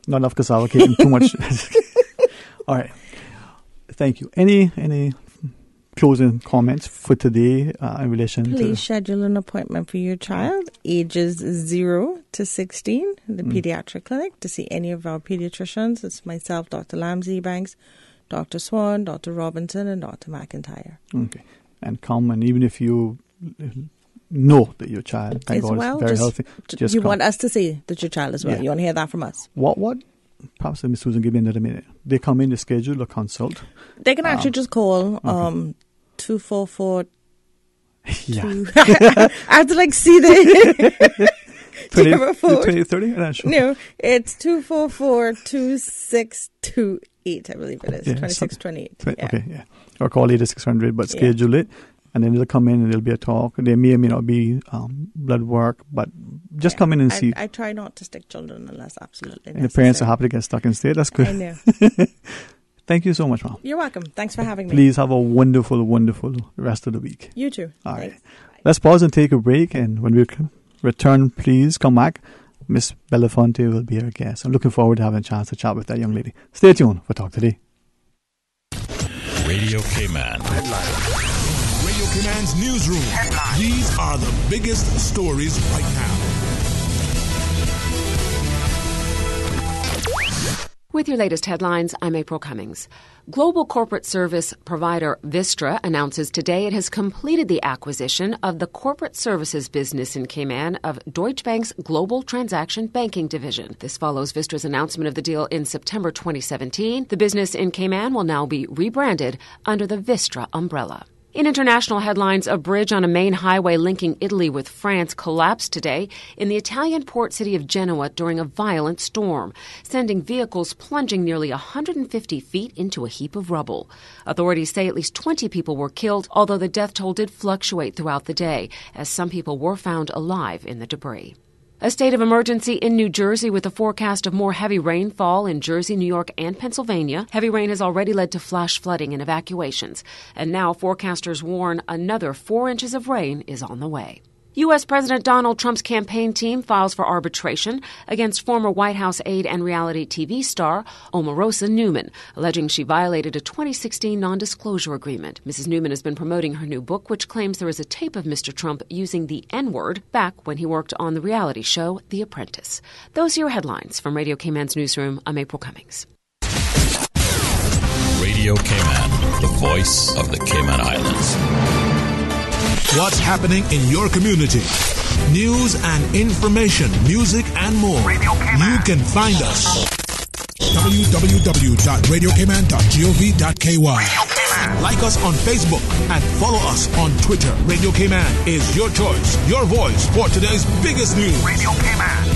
Not enough cassava cake and too much. All right. Thank you. Any closing comments for today in relation to... Please schedule an appointment for your child, ages 0 to 16, in the pediatric clinic, to see any of our pediatricians. It's myself, Dr. Lamsey, Ebanks, Dr. Swan, Dr. Robinson, and Dr. McIntyre. Okay. And come, and even if you know that your child, thank God, is very healthy, just you come. want us to see that your child is well. You want to hear that from us. What? Perhaps Ms. Susan, give me another minute. They come in, they schedule a consult. They can actually just call 244. Yeah. I have to see the 2030? I'm not sure. No, it's 244-2628, I believe it is. 2628. Okay, yeah. Or call 8600, but schedule it. And then they'll come in and there'll be a talk. There may or may not be blood work, but just come in and see. I try not to stick children unless absolutely necessary. And the parents are happy to get stuck and stay. That's good. I know. Thank you so much, Mom. You're welcome. Thanks for having me. Please have a wonderful, wonderful rest of the week. You too. All right. Let's pause and take a break. And when we return, please come back. Miss Belafonte will be our guest. I'm looking forward to having a chance to chat with that young lady. Stay tuned for Talk Today. Radio Cayman. Radio Cayman's newsroom. These are the biggest stories right now. With your latest headlines, I'm April Cummings. Global corporate service provider Vistra announces today it has completed the acquisition of the corporate services business in Cayman of Deutsche Bank's Global Transaction Banking Division. This follows Vistra's announcement of the deal in September 2017. The business in Cayman will now be rebranded under the Vistra umbrella. In international headlines, a bridge on a main highway linking Italy with France collapsed today in the Italian port city of Genoa during a violent storm, sending vehicles plunging nearly 150 feet into a heap of rubble. Authorities say at least 20 people were killed, although the death toll did fluctuate throughout the day, as some people were found alive in the debris. A state of emergency in New Jersey with a forecast of more heavy rainfall in Jersey, New York, and Pennsylvania. Heavy rain has already led to flash flooding and evacuations. And now forecasters warn another 4 inches of rain is on the way. U.S. President Donald Trump's campaign team files for arbitration against former White House aide and reality TV star Omarosa Newman, alleging she violated a 2016 non-disclosure agreement. Mrs. Newman has been promoting her new book, which claims there is a tape of Mr. Trump using the N-word back when he worked on the reality show The Apprentice. Those are your headlines. From Radio Cayman's newsroom, I'm April Cummings. Radio Cayman, the voice of the Cayman Islands. What's happening in your community? News and information, music and more. You can find us. www.radiocayman.gov.ky. Like us on Facebook and follow us on Twitter. Radio Cayman is your choice, your voice for today's biggest news. Radio Cayman.